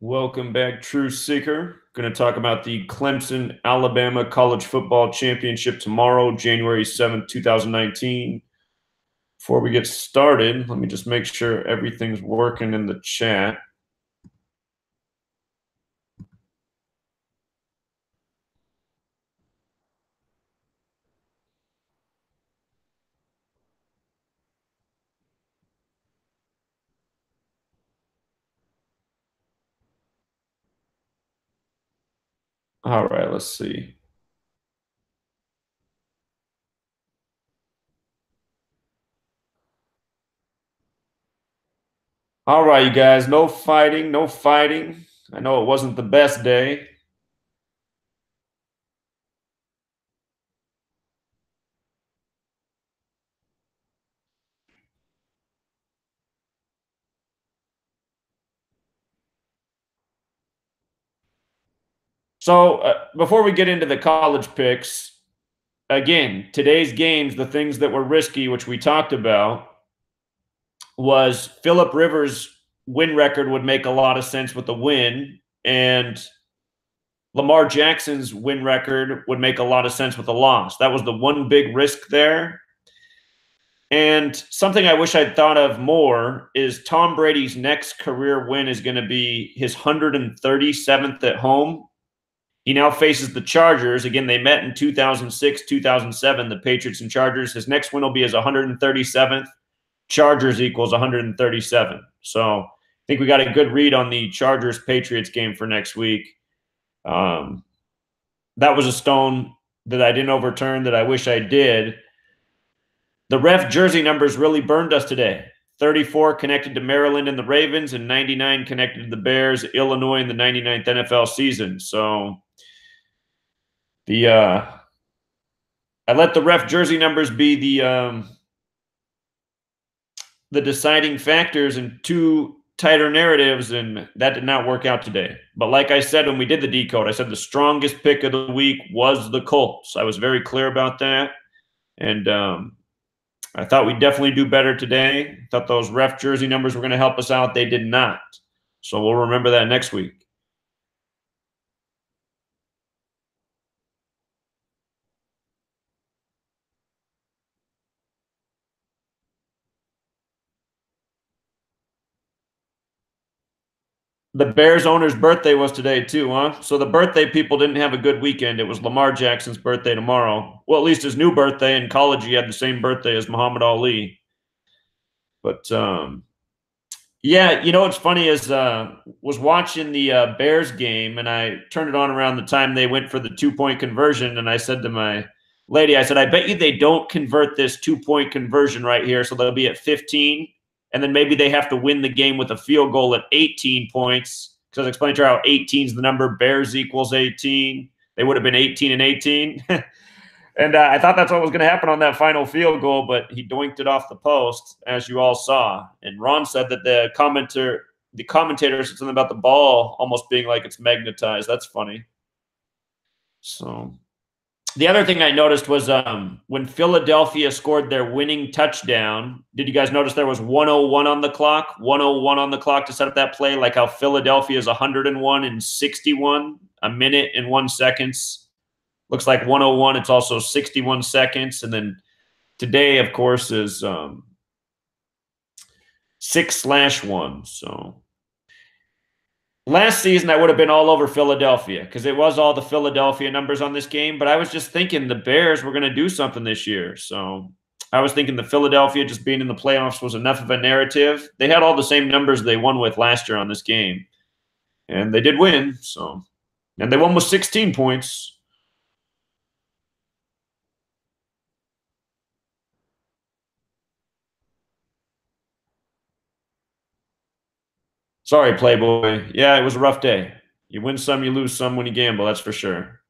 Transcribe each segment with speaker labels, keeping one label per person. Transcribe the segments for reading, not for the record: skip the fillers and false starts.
Speaker 1: Welcome back, True Seeker. Going to talk about the Clemson, Alabama College Football Championship tomorrow, January 7th, 2019. Before we get started, let me just make sure everything's working in the chat. All right, let's see. All right, you guys, no fighting, no fighting. I know it wasn't the best day. So before we get into the college picks, again, today's games, the things that were risky, which we talked about, was Philip Rivers' win record would make a lot of sense with the win, and Lamar Jackson's win record would make a lot of sense with the loss. That was the one big risk there. And something I wish I'd thought of more is Tom Brady's next career win is going to be his 137th at home. He now faces the Chargers. Again, they met in 2006, 2007, the Patriots and Chargers. His next win will be his 137th. Chargers equals 137. So I think we got a good read on the Chargers-Patriots game for next week. That was a stone that I didn't overturn that I wish I did. The ref jersey numbers really burned us today. 34 connected to Maryland and the Ravens, and 99 connected to the Bears, Illinois in the 99th NFL season. So I let the ref jersey numbers be the deciding factors in two tighter narratives, and that did not work out today. But like I said when we did the decode, I said the strongest pick of the week was the Colts. I was very clear about that, and I thought we'd definitely do better today. I thought those ref jersey numbers were going to help us out. They did not. So we'll remember that next week. The Bears owner's birthday was today too, huh? So the birthday people didn't have a good weekend. It was Lamar Jackson's birthday tomorrow. Well, at least his new birthday. In college, he had the same birthday as Muhammad Ali. But yeah, you know what's funny is was watching the Bears game, and I turned it on around the time they went for the 2-point conversion, and I said to my lady, I said, I bet you they don't convert this 2-point conversion right here, so they'll be at 15, and then maybe they have to win the game with a field goal at 18 points, because I was explaining to her how 18 is the number, Bears equals 18. They would have been 18 and 18. And I thought that's what was going to happen on that final field goal, but he doinked it off the post, as you all saw. And Ron said that the commentator said something about the ball almost being like it's magnetized. That's funny. So the other thing I noticed was when Philadelphia scored their winning touchdown, did you guys notice there was 101 on the clock? 101 on the clock to set up that play, like how Philadelphia is 101 and 61, a minute and 1 seconds. Looks like 101. It's also 61 seconds. And then today, of course, is 6/1. So last season, I would have been all over Philadelphia because it was all the Philadelphia numbers on this game. But I was just thinking the Bears were going to do something this year. So I was thinking the Philadelphia just being in the playoffs was enough of a narrative. They had all the same numbers they won with last year on this game. And they did win. So, and they won with 16 points. Sorry, Playboy. Yeah, it was a rough day. You win some, you lose some when you gamble, that's for sure.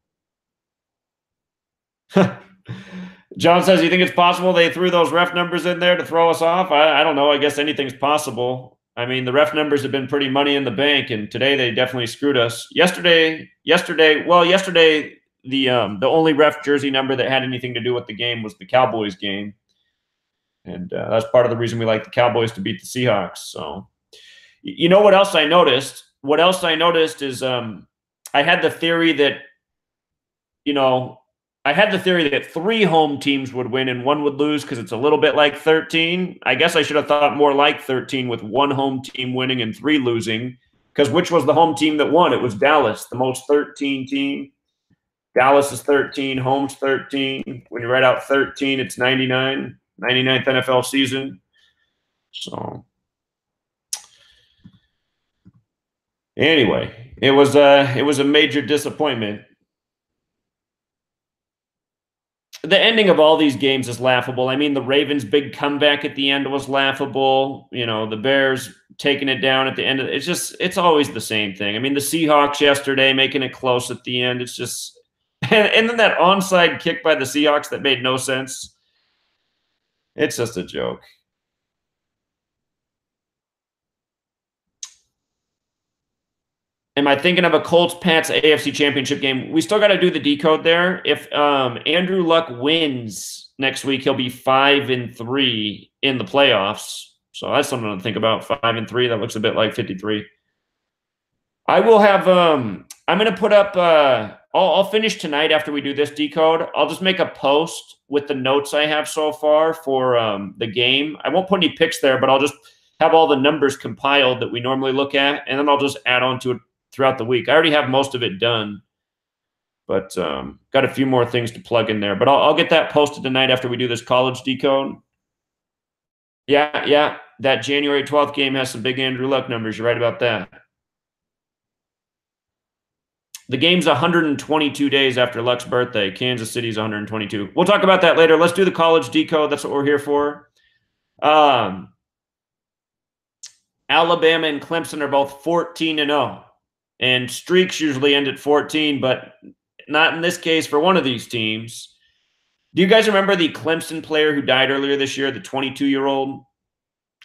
Speaker 1: John says, you think it's possible they threw those ref numbers in there to throw us off? I don't know. I guess anything's possible. I mean, the ref numbers have been pretty money in the bank, and today they definitely screwed us. Yesterday, the only ref jersey number that had anything to do with the game was the Cowboys game. And that's part of the reason we like the Cowboys to beat the Seahawks. So, you know what else I noticed? what else I noticed is I had the theory that, I had the theory that 3 home teams would win and 1 would lose because it's a little bit like 13. I guess I should have thought more like 13 with 1 home team winning and 3 losing. Because which was the home team that won? It was Dallas, the most 13 team. Dallas is 13, home's 13. When you write out 13, it's 99, 99th NFL season. So anyway, it was a major disappointment. The ending of all these games is laughable. I mean, the Ravens' big comeback at the end was laughable. The Bears taking it down at the end. It's always the same thing. I mean, the Seahawks yesterday making it close at the end. It's just, and then that onside kick by the Seahawks that made no sense. It's just a joke. Am I thinking of a Colts-Pats AFC Championship game? We still got to do the decode there. If Andrew Luck wins next week, he'll be 5-3 in the playoffs. So that's something to think about. 5-3. That looks a bit like 53. I will have. I'm going to put up. I'll finish tonight after we do this decode. I'll just make a post with the notes I have so far for the game. I won't put any picks there, but I'll just have all the numbers compiled that we normally look at, and then I'll just add on to it throughout the week. I already have most of it done, but got a few more things to plug in there. But I'll get that posted tonight after we do this college decode. Yeah. That January 12th game has some big Andrew Luck numbers. You're right about that. The game's 122 days after Luck's birthday. Kansas City's 122. We'll talk about that later. Let's do the college decode. That's what we're here for. Alabama and Clemson are both 14-0. And streaks usually end at 14, but not in this case for one of these teams. Do you guys remember the Clemson player who died earlier this year, the 22-year-old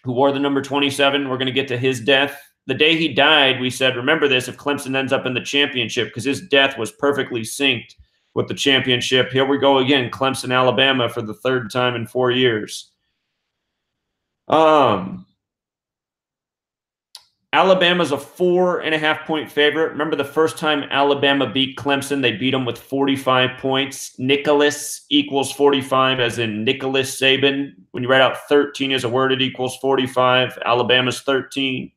Speaker 1: who wore the number 27? We're going to get to his death. The day he died, we said, remember this, if Clemson ends up in the championship, because his death was perfectly synced with the championship. Here we go again, Clemson, Alabama for the 3rd time in 4 years. Alabama's a 4.5-point favorite. Remember the first time Alabama beat Clemson, they beat them with 45 points. Nicholas equals 45, as in Nicholas Saban. When you write out 13 as a word, it equals 45. Alabama's 13.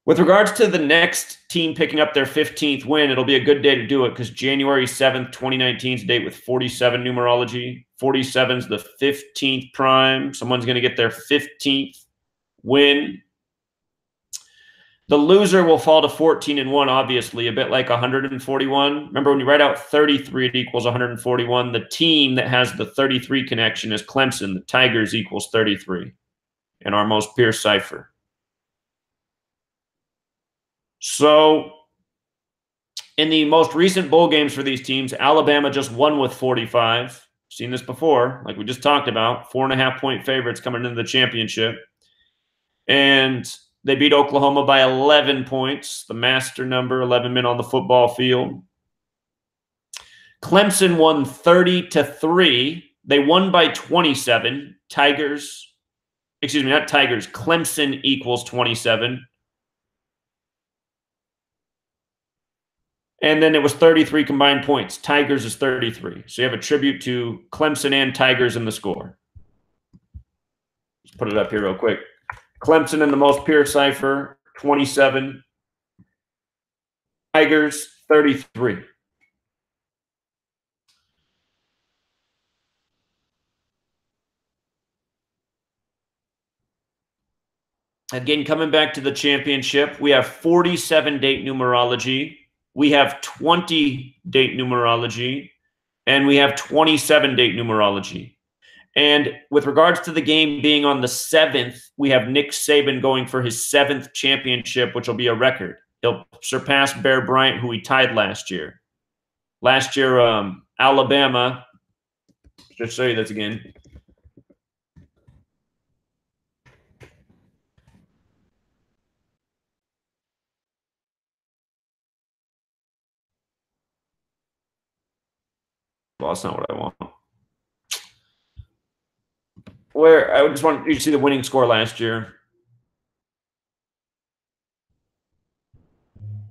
Speaker 1: With regards to the next team picking up their 15th win, it'll be a good day to do it because January 7th, 2019 is a date with 47 numerology. 47 is the 15th prime. Someone's going to get their 15th win. The loser will fall to 14-1, obviously, a bit like 141. Remember, when you write out 33, it equals 141. The team that has the 33 connection is Clemson. The Tigers equals 33 in our most pure cipher. So, in the most recent bowl games for these teams, Alabama just won with 45. Seen this before, like we just talked about. 4.5-point favorites coming into the championship. And they beat Oklahoma by 11 points, the master number, 11 men on the football field. Clemson won 30-3. They won by 27. Clemson equals 27. And then it was 33 combined points. Tigers is 33. So you have a tribute to Clemson and Tigers in the score. Let's put it up here real quick. Clemson in the most pure cipher, 27. Tigers, 33. Again, coming back to the championship, we have 47 date numerology. We have 20 date numerology. And we have 27 date numerology. And with regards to the game being on the 7th, we have Nick Saban going for his 7th championship, which will be a record. He'll surpass Bear Bryant, who he tied last year. Last year, Alabama, just show you this again. Well, that's not what I want. Where I just want you to see the winning score last year.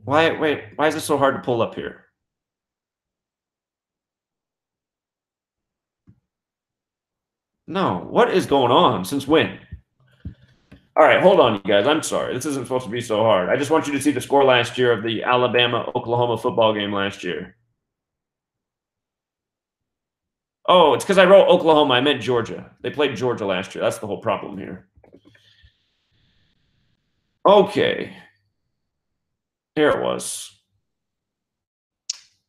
Speaker 1: Wait, why is it so hard to pull up here? No, what is going on? Since when? All right, hold on, you guys. I'm sorry. This isn't supposed to be so hard. I just want you to see the score last year of the Alabama-Oklahoma football game last year. Oh, it's because I wrote Oklahoma. I meant Georgia. They played Georgia last year. That's the whole problem here. Okay. Here it was.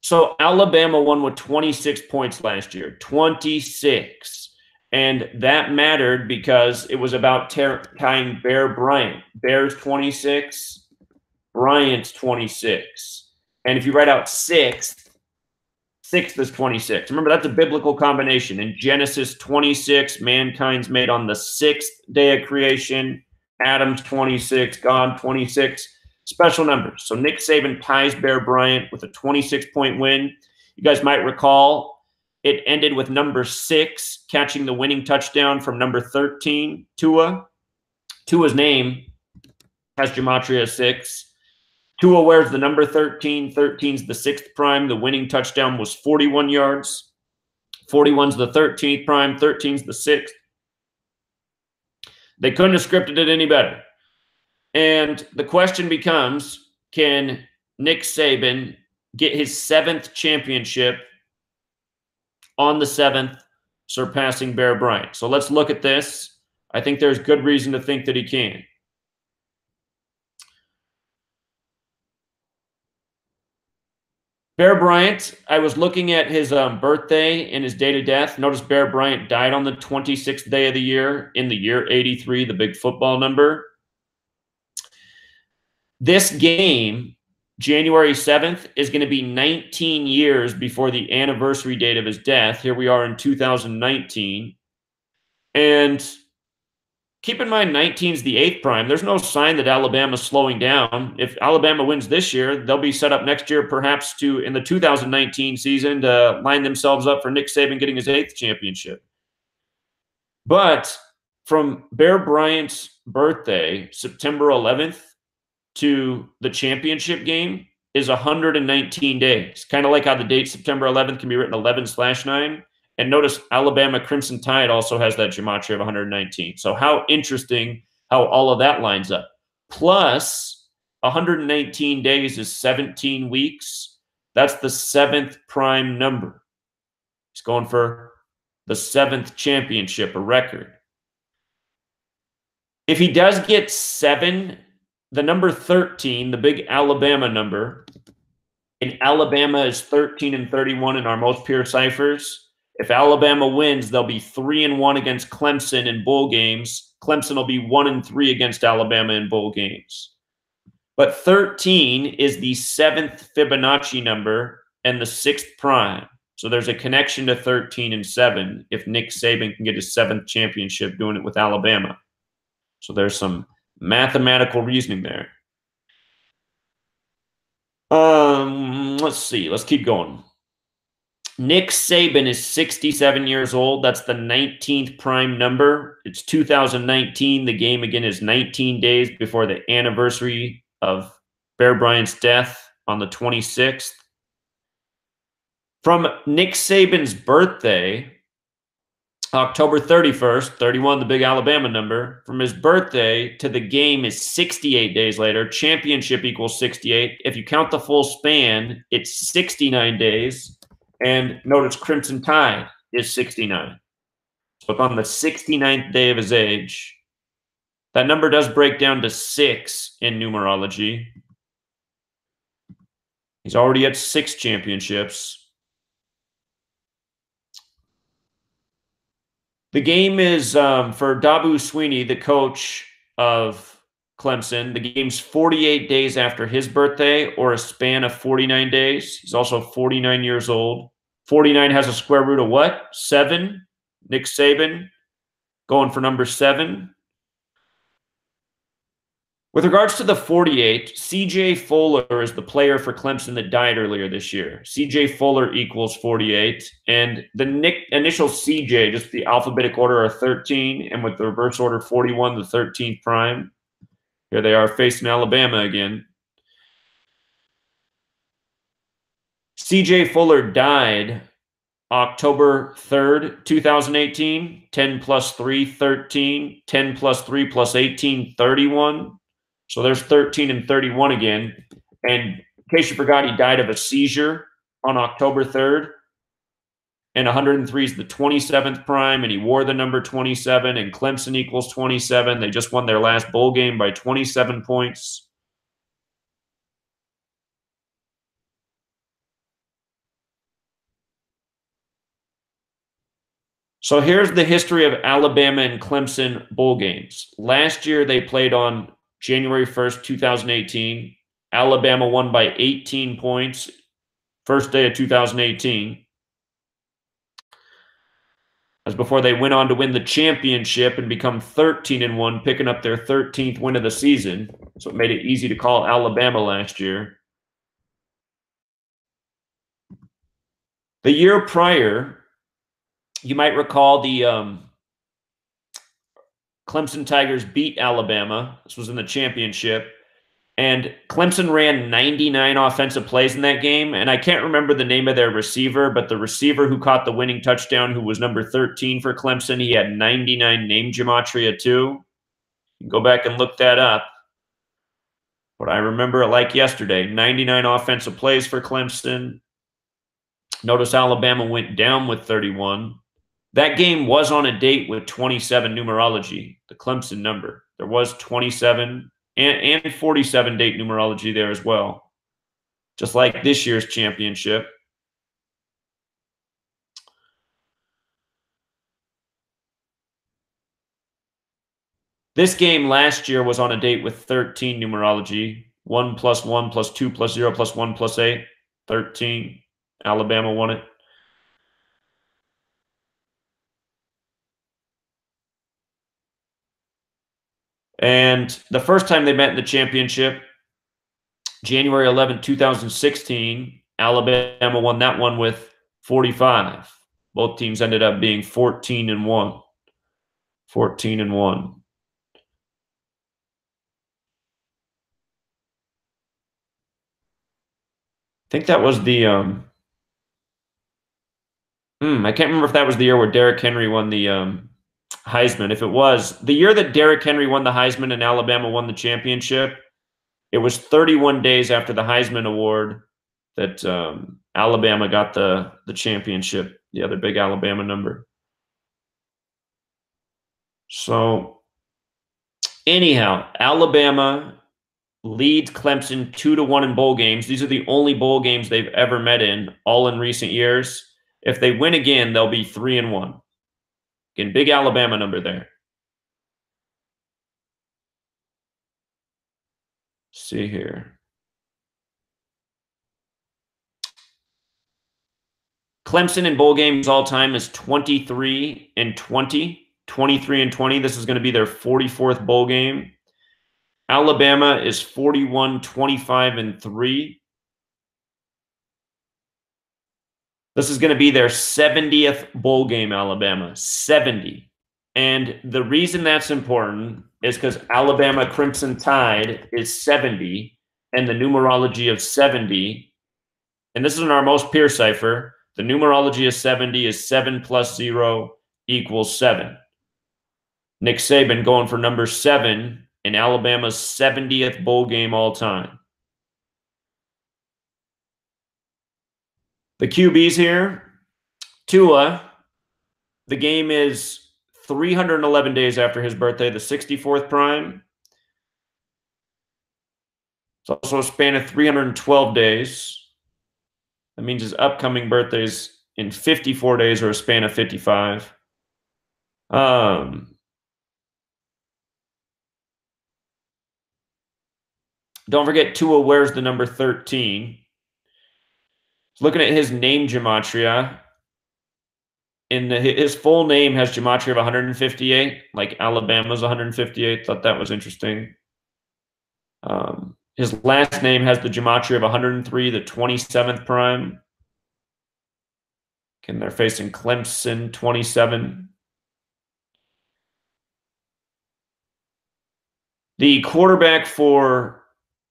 Speaker 1: So Alabama won with 26 points last year. 26. And that mattered because it was about tying Bear Bryant. Bear's 26, Bryant's 26. And if you write out sixth is 26. Remember, that's a biblical combination. In Genesis 26, mankind's made on the sixth day of creation. Adam's 26, God 26. Special numbers. So Nick Saban ties Bear Bryant with a 26-point win. You guys might recall it ended with number 6 catching the winning touchdown from number 13, Tua. Tua's name has gematria 6. Tua wears the number 13. 13's the 6th prime. The winning touchdown was 41 yards. 41's the 13th prime. 13's the 6th. They couldn't have scripted it any better. And the question becomes, can Nick Saban get his 7th championship on the 7th, surpassing Bear Bryant? So let's look at this. I think there's good reason to think that he can. Bear Bryant, I was looking at his birthday and his date of death. Notice Bear Bryant died on the 26th day of the year in the year 83, the big football number. This game, January 7th, is going to be 19 years before the anniversary date of his death. Here we are in 2019. And keep in mind, 19 is the 8th prime. There's no sign that Alabama's slowing down. If Alabama wins this year, they'll be set up next year perhaps to, in the 2019 season, to line themselves up for Nick Saban getting his 8th championship. But from Bear Bryant's birthday, September 11th, to the championship game is 119 days. Kind of like how the date September 11th can be written 11/9. And notice Alabama Crimson Tide also has that gematria of 119. So how interesting how all of that lines up. Plus 119 days is 17 weeks. That's the 7th prime number. He's going for the 7th championship, a record. If he does get 7, the number 13, the big Alabama number, and Alabama is 13-31 in our most pure ciphers. If Alabama wins, they'll be 3-1 against Clemson in bowl games. Clemson will be 1-3 against Alabama in bowl games. But 13 is the 7th Fibonacci number and the 6th prime. So there's a connection to 13 and 7 if Nick Saban can get his 7th championship doing it with Alabama. So there's some mathematical reasoning there. Let's see. Let's keep going. Nick Saban is 67 years old. That's the 19th prime number. It's 2019. The game, again, is 19 days before the anniversary of Bear Bryant's death on the 26th. From Nick Saban's birthday, October 31st, 31, the big Alabama number, from his birthday to the game is 68 days later. Championship equals 68. If you count the full span, it's 69 days. And notice Crimson Tide is 69. So if on the 69th day of his age, that number does break down to 6 in numerology. He's already at 6 championships. The game is for Dabu Swinney, the coach of Clemson. The game's 48 days after his birthday, or a span of 49 days. He's also 49 years old. 49 has a square root of what? 7. Nick Saban going for number 7. With regards to the 48, C.J. Fuller is the player for Clemson that died earlier this year. C.J. Fuller equals 48. And the initial C.J., just the alphabetic order, are 13. And with the reverse order, 41, the 13th prime. Here they are facing Alabama again. CJ Fuller died October 3rd, 2018. 10 plus 3, 13. 10 plus 3 plus 18, 31. So there's 13 and 31 again. And in case you forgot, he died of a seizure on October 3rd. And 103 is the 27th prime, and he wore the number 27, and Clemson equals 27. They just won their last bowl game by 27 points. So here's the history of Alabama and Clemson bowl games. Last year, they played on January 1st, 2018. Alabama won by 18 points, first day of 2018. As before they went on to win the championship and become 13-1, picking up their 13th win of the season. So it made it easy to call Alabama last year. The year prior, you might recall the Clemson Tigers beat Alabama. This was in the championship. And Clemson ran 99 offensive plays in that game. And I can't remember the name of their receiver, but the receiver who caught the winning touchdown, who was number 13 for Clemson, he had 99 name gematria too. You can go back and look that up. But I remember it like yesterday. 99 offensive plays for Clemson. Notice Alabama went down with 31. That game was on a date with 27 numerology, the Clemson number. There was 27 and 47 date numerology there as well, just like this year's championship. This game last year was on a date with 13 numerology. 1 plus 1 plus 2 plus 0 plus 1 plus 8. 13. Alabama won it. And the first time they met in the championship, January 11, 2016, Alabama won that one with 45. Both teams ended up being 14-1. 14-1. I think that was the I can't remember if that was the year where Derrick Henry won the Heisman. If it was, the year that Derrick Henry won the Heisman and Alabama won the championship, it was 31 days after the Heisman Award that Alabama got the championship, the other big Alabama number. So anyhow, Alabama leads Clemson 2-1 in bowl games. These are the only bowl games they've ever met in, all in recent years. If they win again, they'll be 3-1. Again, big Alabama number there. Let's see here. Clemson in bowl games all time is 23-20. 23-20. This is going to be their 44th bowl game. Alabama is 41-25-3. This is going to be their 70th bowl game, Alabama. 70. And the reason that's important is because Alabama Crimson Tide is 70, and the numerology of 70, and this is in our most pure cipher, the numerology of 70 is 7 plus 0 equals 7. Nick Saban going for number 7 in Alabama's 70th bowl game all time. The QBs here, Tua, the game is 311 days after his birthday, the 64th prime. It's also a span of 312 days. That means his upcoming birthday is in 54 days or a span of 55. Don't forget Tua wears the number 13. Looking at his name gematria, his full name has gematria of 158, like Alabama's 158. Thought that was interesting. His last name has the gematria of 103, the 27th prime. And they're facing Clemson, 27. The quarterback for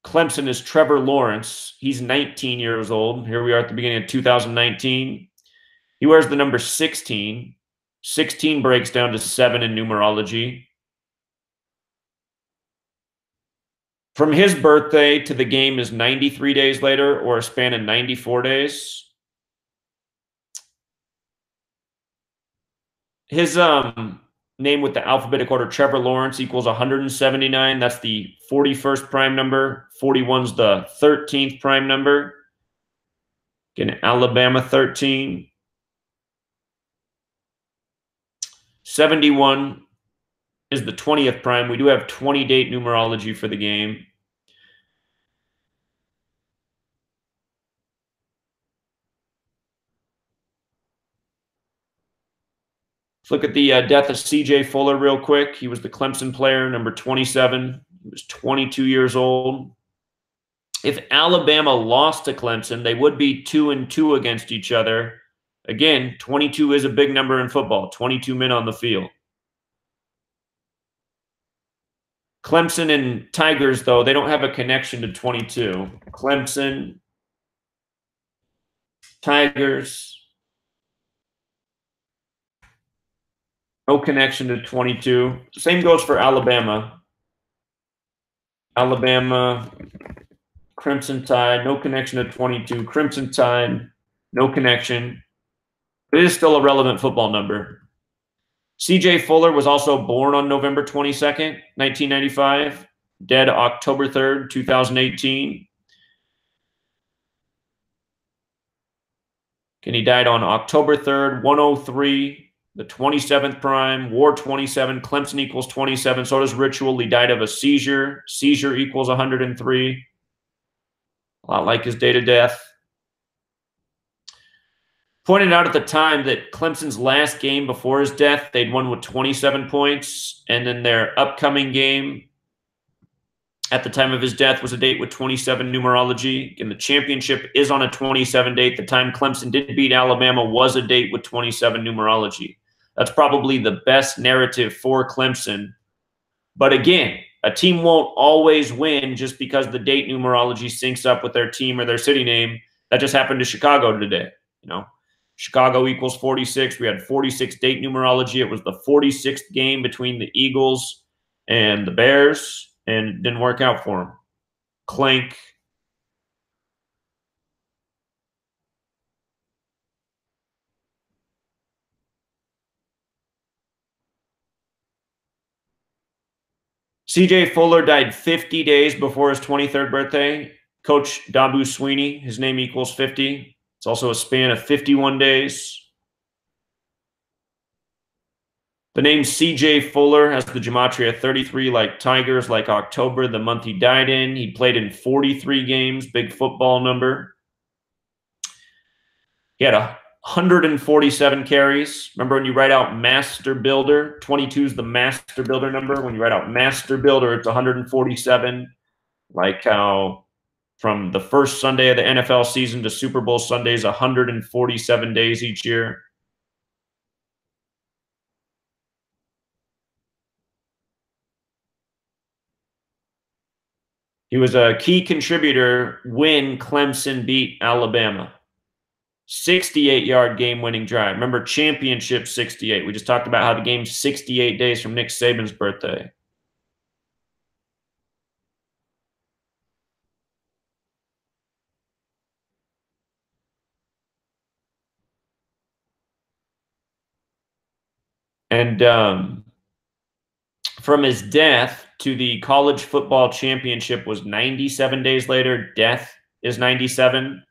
Speaker 1: Clemson is Trevor Lawrence. He's 19 years old. Here we are at the beginning of 2019. He wears the number 16. 16 breaks down to 7 in numerology. From his birthday to the game is 93 days later, or a span of 94 days. His name with the alphabetic order, Trevor Lawrence, equals 179. That's the 41st prime number. 41's the 13th prime number. Again, Alabama 13. 71 is the 20th prime. We do have 20 date numerology for the game. Let's look at the death of C.J. Fuller real quick. He was the Clemson player, number 27. He was 22 years old. If Alabama lost to Clemson, they would be 2-2 against each other. Again, 22 is a big number in football, 22 men on the field. Clemson and Tigers, though, they don't have a connection to 22. Clemson, Tigers, no connection to 22. Same goes for Alabama. Alabama, Crimson Tide, no connection to 22. Crimson Tide, no connection. But it is still a relevant football number. C.J. Fuller was also born on November 22nd, 1995, dead October 3rd, 2018. And he died on October 3rd, 103, the 27th prime, War 27, Clemson equals 27. So does Ritual. He died of a seizure. Seizure equals 103. A lot like his date of death. Pointed out at the time that Clemson's last game before his death, they'd won with 27 points. And then their upcoming game at the time of his death was a date with 27 numerology. And the championship is on a 27 date. The time Clemson did beat Alabama was a date with 27 numerology. That's probably the best narrative for Clemson. But again, a team won't always win just because the date numerology syncs up with their team or their city name. That just happened to Chicago today, you know. Chicago equals 46. We had 46 date numerology. It was the 46th game between the Eagles and the Bears, and it didn't work out for them. Clink. C.J. Fuller died 50 days before his 23rd birthday. Coach Dabu Sweeney, his name equals 50. It's also a span of 51 days. The name C.J. Fuller has the gematria 33, like Tigers, like October, the month he died in. He played in 43 games, big football number. He had 147 carries. Remember when you write out Master Builder, 22 is the Master Builder number. When you write out Master Builder, it's 147. Like how from the first Sunday of the NFL season to Super Bowl Sundays, 147 days each year. He was a key contributor when Clemson beat Alabama. 68-yard game-winning drive. Remember, championship 68. We just talked about how the game's 68 days from Nick Saban's birthday. And from his death to the college football championship was 97 days later. Death is 97.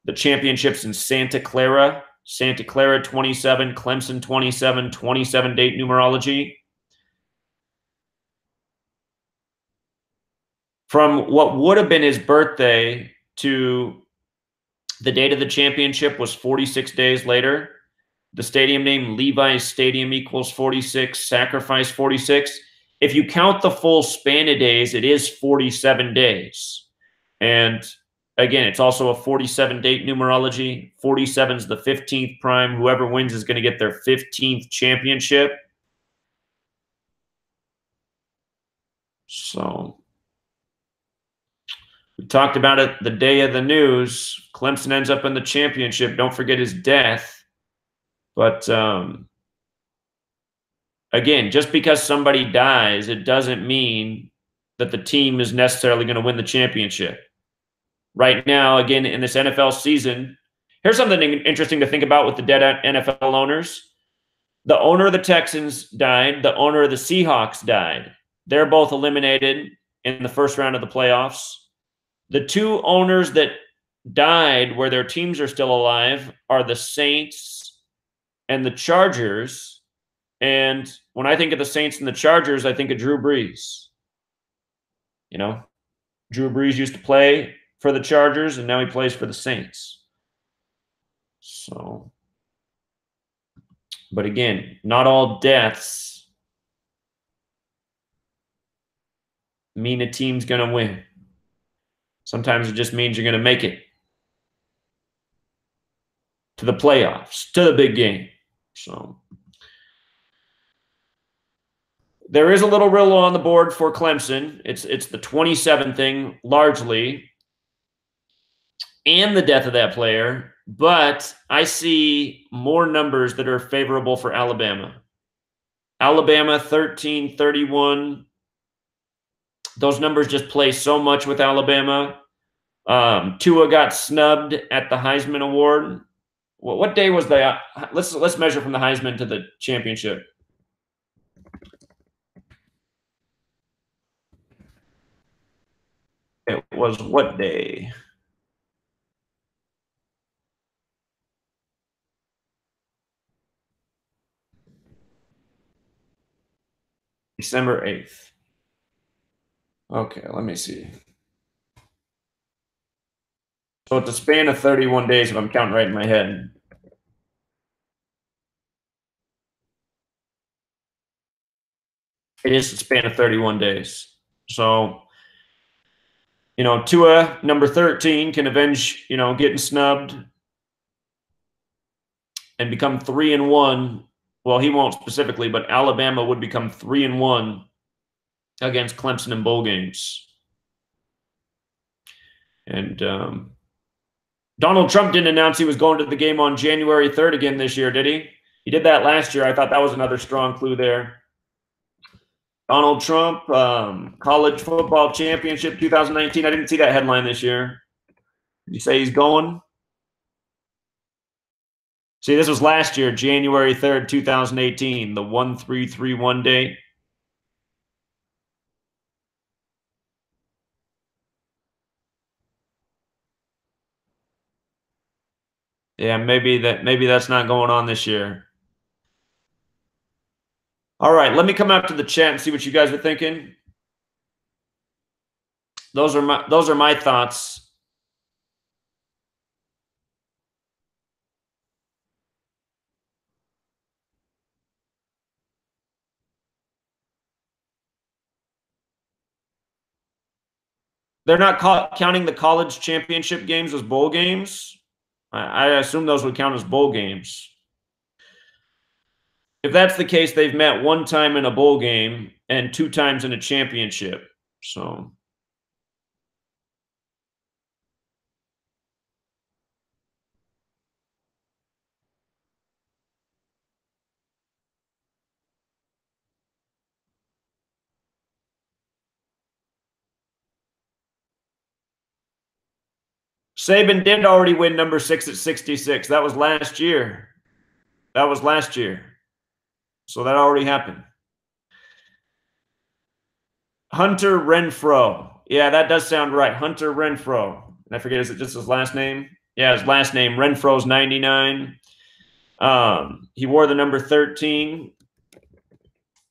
Speaker 1: The championships in Santa Clara 27, Clemson 27, 27 date numerology. From what would have been his birthday to the date of the championship was 46 days later. The stadium name, Levi's Stadium, equals 46, Sacrifice 46. If you count the full span of days, it is 47 days. And again, it's also a 47 date numerology. 47 is the 15th prime. Whoever wins is going to get their 15th championship. So We talked about it the day of the news. Clemson ends up in the championship. Don't forget his death. But again, just because somebody dies, it doesn't mean that the team is necessarily going to win the championship. Right now, again, in this NFL season, here's something interesting to think about with the dead NFL owners. The owner of the Texans died. The owner of the Seahawks died. They're both eliminated in the first round of the playoffs. The two owners that died where their teams are still alive are the Saints and the Chargers. And when I think of the Saints and the Chargers, I think of Drew Brees. You know, Drew Brees used to play for the Chargers, and now he plays for the Saints. So, but again, not all deaths mean a team's going to win. Sometimes it just means you're going to make it to the playoffs, to the big game. So there is a little riddle on the board for Clemson. It's the 27 thing largely, and the death of that player. But I see more numbers that are favorable for Alabama. Alabama 13-31. Those numbers just play so much with Alabama. Tua got snubbed at the Heisman Award. What day was that? Let's measure from the Heisman to the championship. It was what day? December 8th. Okay, let me see. So it's a span of 31 days if I'm counting right in my head. It is a span of 31 days. So, you know, Tua, number 13, can avenge, you know, getting snubbed and become 3-1. Well, he won't specifically, but Alabama would become 3-1 against Clemson in bowl games. And Donald Trump didn't announce he was going to the game on January 3rd again this year, did he? He did that last year. I thought that was another strong clue there. Donald Trump, college football championship 2019. I didn't see that headline this year. Did you say he's going? See, this was last year, January 3rd, 2018, the 1331 date. Yeah, maybe that's not going on this year. All right, let me come out to the chat and see what you guys are thinking. Those are my thoughts. They're not counting the college championship games as bowl games. I assume those would count as bowl games. If that's the case, they've met one time in a bowl game and 2 times in a championship. So Saban did already win number 6 at 66. That was last year. So that already happened. Hunter Renfro. Yeah, that does sound right. Hunter Renfro. And I forget, is it just his last name? Yeah, his last name. Renfro's 99. He wore the number 13.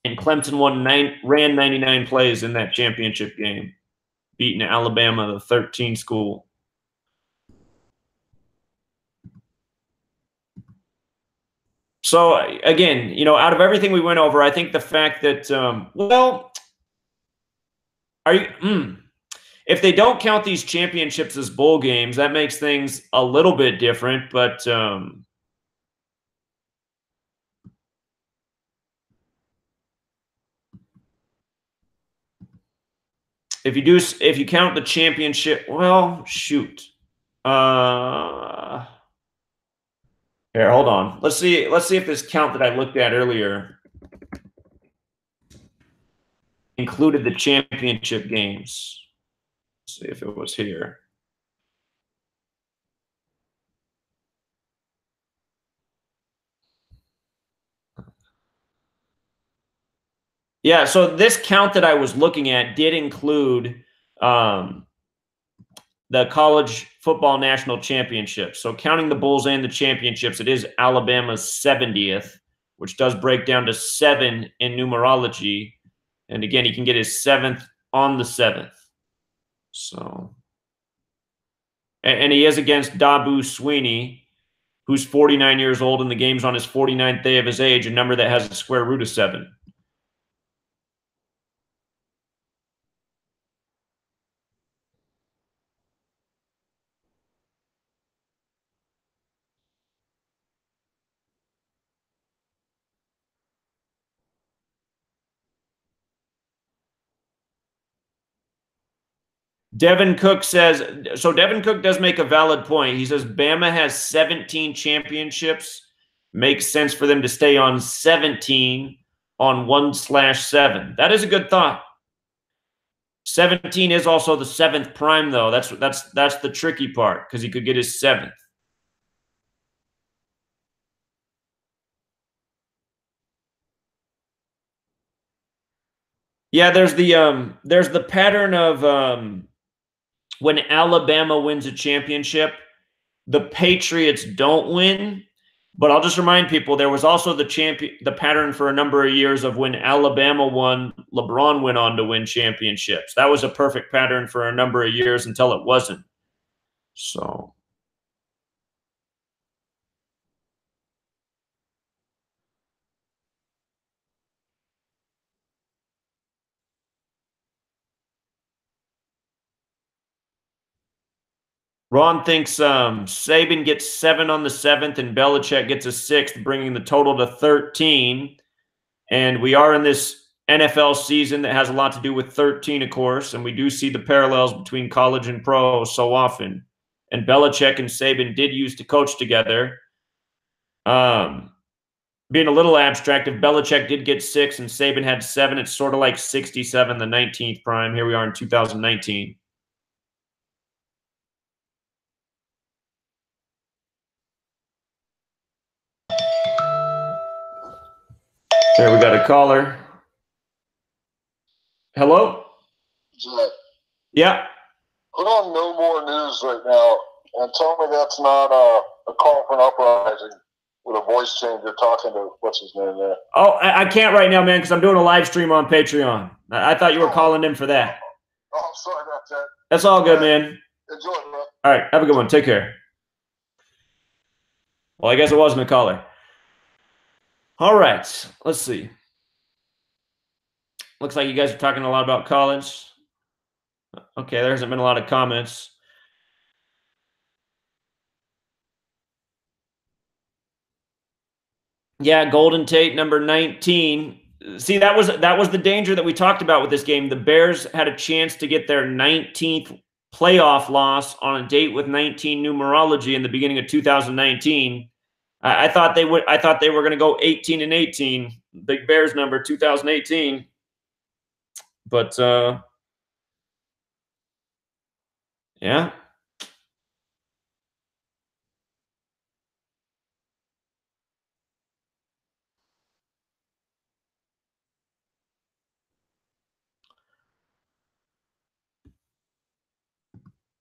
Speaker 1: And Clemson ran 99 plays in that championship game, beating Alabama, the 13 school. So, again, you know, out of everything we went over, I think the fact that, well, if they don't count these championships as bowl games, that makes things a little bit different. But If you count the championship, well, shoot. Here, hold on. Let's see if this count that I looked at earlier included the championship games. Let's see if it was here. Yeah, so this count that I was looking at did include the college football national championships. So counting the bowls and the championships, it is Alabama's 70th, which does break down to 7 in numerology. And again, he can get his 7th on the 7th. So, and he is against Dabu Sweeney, who's 49 years old, and the game's on his 49th day of his age, a number that has a square root of 7. Devin Cook says, so Devin Cook does make a valid point. He says Bama has 17 championships. Makes sense for them to stay on 17 on 1/7. That is a good thought. 17 is also the 7th prime, though. That's the tricky part, because he could get his 7th. Yeah, there's the pattern of when Alabama wins a championship, the Patriots don't win. But I'll just remind people, there was also the pattern for a number of years of when Alabama won, LeBron went on to win championships. That was a perfect pattern for a number of years until it wasn't. So, Ron thinks Saban gets 7 on the 7th and Belichick gets a 6th, bringing the total to 13. And we are in this NFL season that has a lot to do with 13, of course, and we do see the parallels between college and pro so often. And Belichick and Saban did used to coach together. Being a little abstract, if Belichick did get 6 and Saban had 7, it's sort of like 67, the 19th prime. Here we are in 2019. There, we got a caller. Hello?
Speaker 2: Jack.
Speaker 1: Yeah.
Speaker 2: Put on No More News right now and tell me that's not a call for an uprising with a voice changer talking to what's his name there.
Speaker 1: Oh, I can't right now, man, because I'm doing a live stream on Patreon. I thought you were calling in for that.
Speaker 2: Oh, I'm sorry about that.
Speaker 1: That's all good, man.
Speaker 2: Enjoy, bro.
Speaker 1: All right, have a good one. Take care. Well, I guess it wasn't a caller. All right, let's see. Looks like you guys are talking a lot about college. Okay, there hasn't been a lot of comments. Yeah, Golden Tate, number 19. See, that was the danger that we talked about with this game. The Bears had a chance to get their 19th playoff loss on a date with 19 numerology in the beginning of 2019. I thought they were going to go 18-18. Big Bears number 2018. But yeah.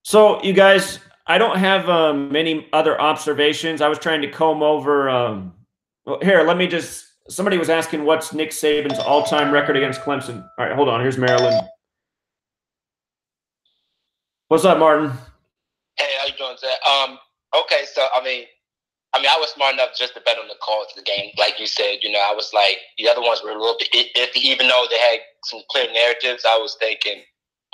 Speaker 1: So, you guys, I don't have many other observations. I was trying to comb over. Well, here, let me just. Somebody was asking what's Nick Saban's all-time record against Clemson. All right, hold on. Here's Maryland. What's up, Martin?
Speaker 3: Hey, how you doing, Zach? Okay, so I mean, I was smart enough just to bet on the calls of the game, like you said. I was like, the other ones were a little bit iffy, even though they had some clear narratives. I was thinking,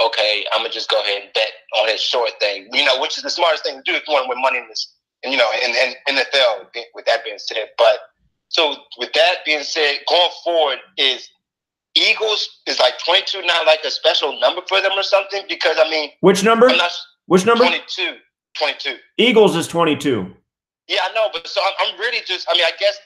Speaker 3: okay, I'm gonna just go ahead and bet on his short thing, which is the smartest thing to do if you want to win money in this, in NFL. With that being said, but so with that being said, going forward is Eagles is like 22 not like a special number for them or something? Because I mean,
Speaker 1: which number? Which number?
Speaker 3: 22. 22.
Speaker 1: Eagles is 22.
Speaker 3: Yeah, I know, but so I'm really just. I mean, I guess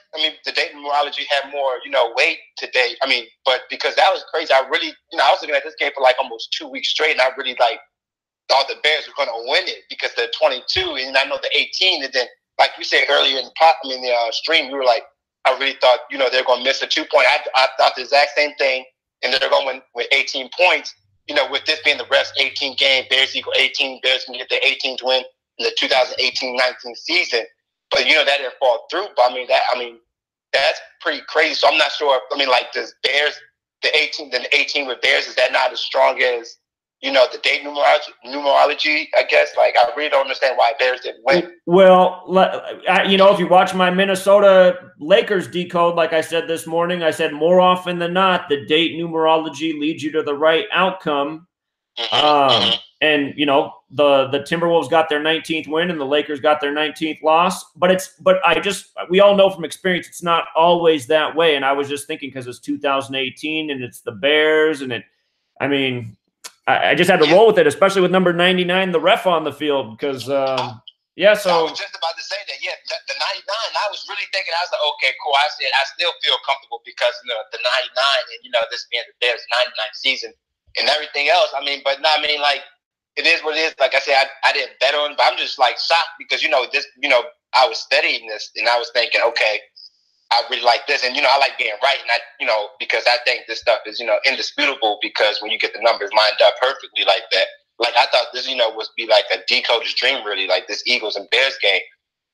Speaker 3: the date numerology had more weight today. I mean, but because that was crazy, I really I was looking at this game for like almost 2 weeks straight, and I really thought the Bears were going to win it because the 22 and I know the 18, and then like you said earlier in the stream, you were like, I really thought they're going to miss a 2-point. I thought the exact same thing, and they're going to win with 18 points. With this being the rest 18 game, Bears equal 18, Bears can get the 18th win in the 2018-19 season. But that didn't fall through. But that's pretty crazy. So I'm not sure. Does Bears the 18 with Bears, is that not as strong as the date numerology? I guess I really don't understand why Bears didn't win.
Speaker 1: Well, if you watch my Minnesota Lakers decode, like I said this morning, I said more often than not, the date numerology leads you to the right outcome. And the Timberwolves got their 19th win and the Lakers got their 19th loss. But we all know from experience it's not always that way. And I was just thinking because it's 2018 and it's the Bears, and I just had to roll with it, especially with number 99, the ref on the field, because So
Speaker 3: I was just about to say that. Yeah, the 99. I was really thinking. I was like, okay, cool. I said I still feel comfortable because the 99 and this being the Bears' 99 season and everything else. It is what it is. Like I said, I didn't bet on, but I'm just shocked because this. I was studying this and I was thinking, okay, I really like this, and I like being right, and because I think this stuff is indisputable because when you get the numbers lined up perfectly like that. I thought this, was be like a decoder's dream, really, like this Eagles and Bears game.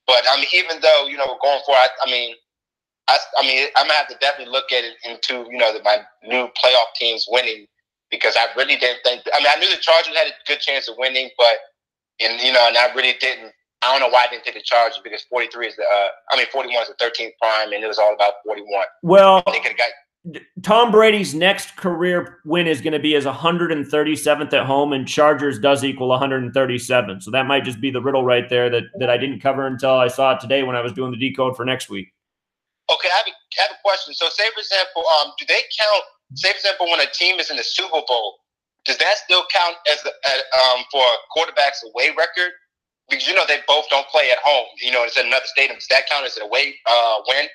Speaker 3: But even though going forward, I'm gonna have to definitely look at it into my new playoff teams winning because I really didn't think. I knew the Chargers had a good chance of winning, and I really didn't. I don't know why I didn't take the Chargers because 41 is the 13th prime, and it was all about 41.
Speaker 1: Well, Tom Brady's next career win is going to be his 137th at home, and Chargers does equal 137. So that might just be the riddle right there that I didn't cover until I saw it today when I was doing the decode for next week.
Speaker 3: Okay, I have a question. So say, for example, do they count, say, for example, when a team is in the Super Bowl, does that still count as for a quarterback's away record? Because, they both don't play at home. It's in another stadium. Does that count as an away win?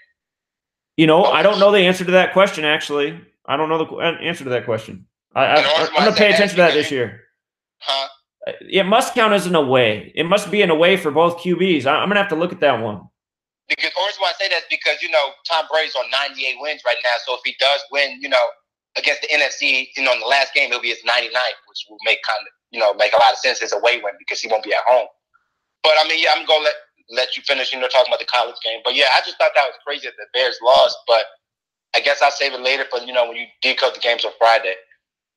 Speaker 1: I don't know the answer to that question, actually. I don't know the answer to that question. I'm going to pay attention to that this year.
Speaker 3: Huh?
Speaker 1: It must count as an away. It must be an away for both QBs. I'm going to have to look at that one.
Speaker 3: Because the reason why I say that is because, Tom Brady's on 98 wins right now. So if he does win, against the NFC, in the last game, it'll be his 99th, which will make make a lot of sense as a away win because he won't be at home. But, I'm going to let you finish, talking about the college game. But, yeah, I just thought that was crazy that the Bears lost. But I guess I'll save it later for, when you decode the games on Friday.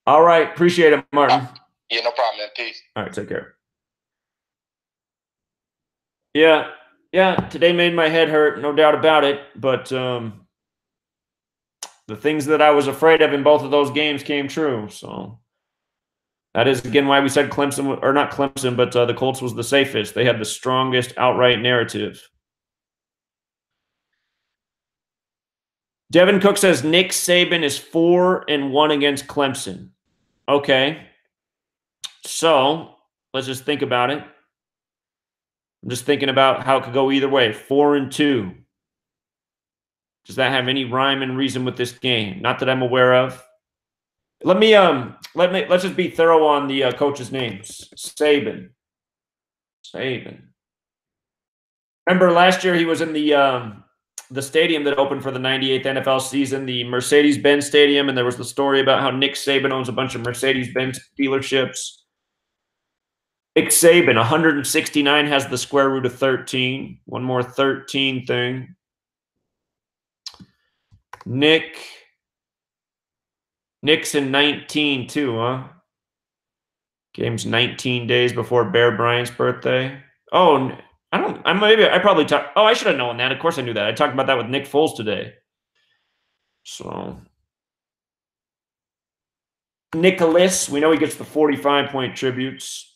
Speaker 1: All right. Appreciate it, Martin.
Speaker 3: Yeah, no problem, man. Peace.
Speaker 1: All right. Take care. Yeah. Yeah, today made my head hurt, no doubt about it. But the things that I was afraid of in both of those games came true. So that is, again, why we said Clemson, or not Clemson, but the Colts was the safest. They had the strongest outright narrative. Devin Cook says Nick Saban is 4-1 against Clemson. Okay. So let's just think about it. I'm just thinking about how it could go either way. 4-2. Does that have any rhyme and reason with this game? Not that I'm aware of. Let's just be thorough on the coach's names. Saban. Remember last year he was in the stadium that opened for the 98th NFL season, the Mercedes-Benz Stadium, and there was the story about how Nick Saban owns a bunch of Mercedes-Benz dealerships. Nick Saban, 169 has the square root of 13. One more 13 thing. Nick's in 19 too, huh? Game's 19 days before Bear Bryant's birthday. Oh, I probably talked. Oh, I should have known that. Of course I knew that. I talked about that with Nick Foles today. So Nicholas, we know he gets the 45-point tributes.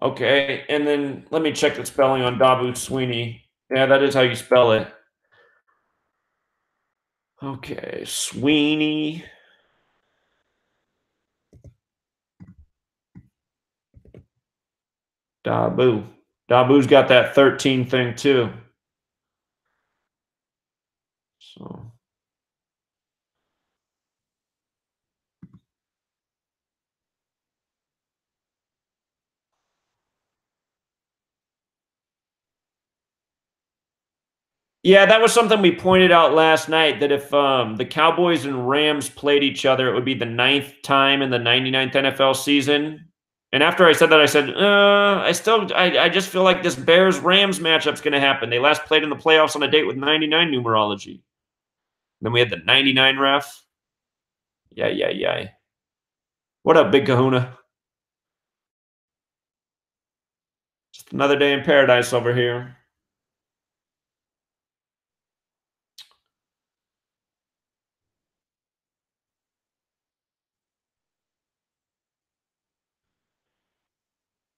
Speaker 1: Okay, and then let me check the spelling on Dabu Sweeney. Yeah, that is how you spell it. Okay, Sweeney. Dabu. Dabu's got that 13 thing too. So yeah, that was something we pointed out last night, that if the Cowboys and Rams played each other, it would be the 9th time in the 99th NFL season. And after I said that, I said, I just feel like this Bears-Rams matchup's going to happen. They last played in the playoffs on a date with 99 numerology. Then we had the 99 ref. Yeah. What up, Big Kahuna? Just another day in paradise over here.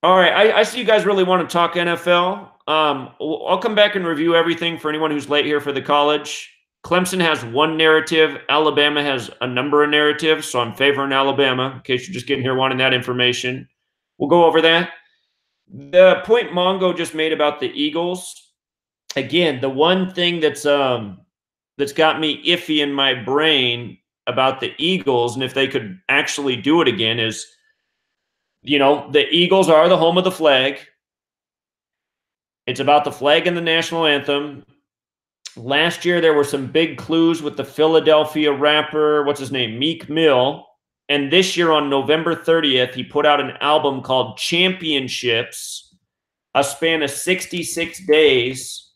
Speaker 1: All right, I see you guys really want to talk NFL. I'll come back and review everything for anyone who's late here for the college. Clemson has one narrative. Alabama has a number of narratives, so I'm favoring Alabama, in case you're just getting here wanting that information. We'll go over that. The point Mongo just made about the Eagles, again, the one thing that's got me iffy in my brain about the Eagles, and if they could actually do it again, is, the Eagles are the home of the flag. It's about the flag and the national anthem. Last year, there were some big clues with the Philadelphia rapper, what's his name, Meek Mill. And this year on November 30th, he put out an album called Championships, a span of 66 days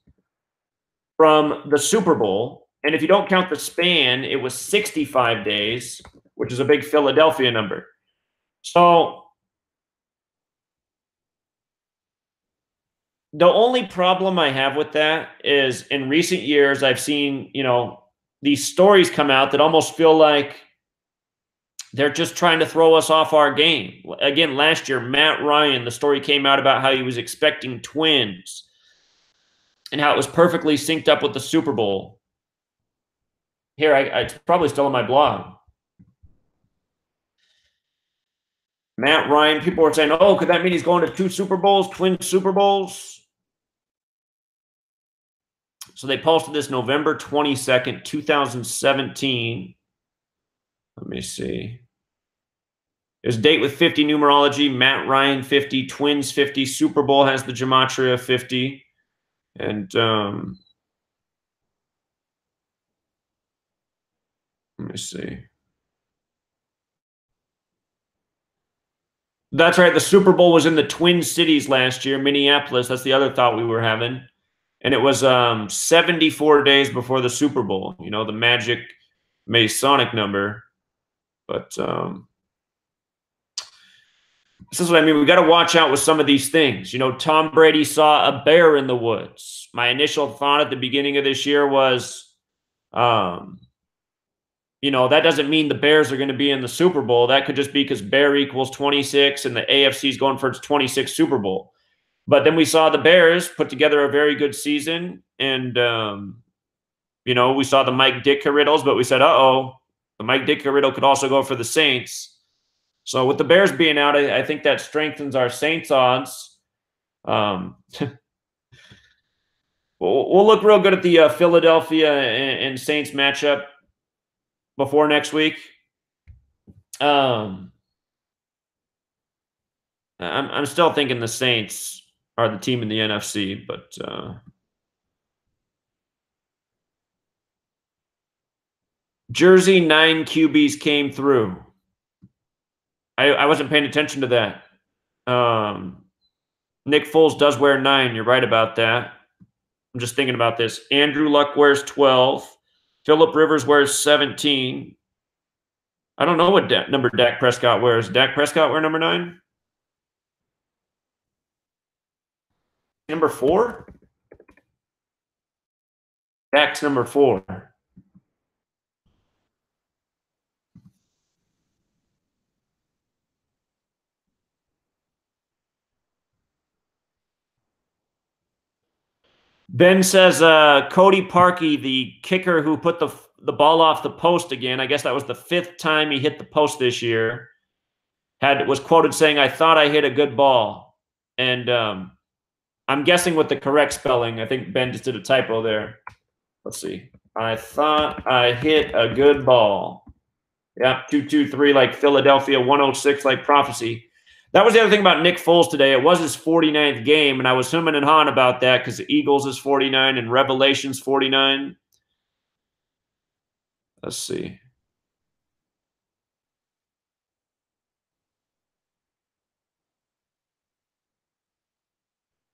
Speaker 1: from the Super Bowl. And if you don't count the span, it was 65 days, which is a big Philadelphia number. So the only problem I have with that is, in recent years, I've seen, these stories come out that almost feel like they're just trying to throw us off our game. Again, last year, Matt Ryan, the story came out about how he was expecting twins and how it was perfectly synced up with the Super Bowl. Here, it's probably still on my blog. Matt Ryan, people were saying, oh, could that mean he's going to 2 Super Bowls, twin Super Bowls? So they posted this November 22nd, 2017. Let me see. There's a date with 50 numerology, Matt Ryan 50, Twins 50, Super Bowl has the gematria 50. And let me see. That's right. The Super Bowl was in the Twin Cities last year, Minneapolis. That's the other thought we were having. And it was 74 days before the Super Bowl, the magic Masonic number. But this is what I mean. We got to watch out with some of these things. Tom Brady saw a bear in the woods. My initial thought at the beginning of this year was, that doesn't mean the Bears are going to be in the Super Bowl. That could just be because bear equals 26 and the AFC is going for its 26th Super Bowl. But then we saw the Bears put together a very good season. And, we saw the Mike Ditka riddles, but we said, the Mike Ditka riddle could also go for the Saints. So with the Bears being out, I think that strengthens our Saints odds. We'll look real good at the Philadelphia and Saints matchup before next week. I'm still thinking the Saints are the team in the NFC, but Jersey 9 QBs came through. I wasn't paying attention to that. Nick Foles does wear 9. You're right about that. I'm just thinking about this. Andrew Luck wears 12. Phillip Rivers wears 17. I don't know what number Dak Prescott wears. Dak Prescott wear number 9? Number 4? Dak's number 4. Ben says Cody Parkey, the kicker who put the the ball off the post again. I guess that was the 5th time he hit the post this year. Was quoted saying, "I thought I hit a good ball," and I'm guessing with the correct spelling. I think Ben just did a typo there. Let's see. I thought I hit a good ball. Yeah, 223 like Philadelphia, 106 like prophecy. That was the other thing about Nick Foles today. It was his 49th game, and I was humming and hawing about that because the Eagles is 49 and Revelations 49. Let's see.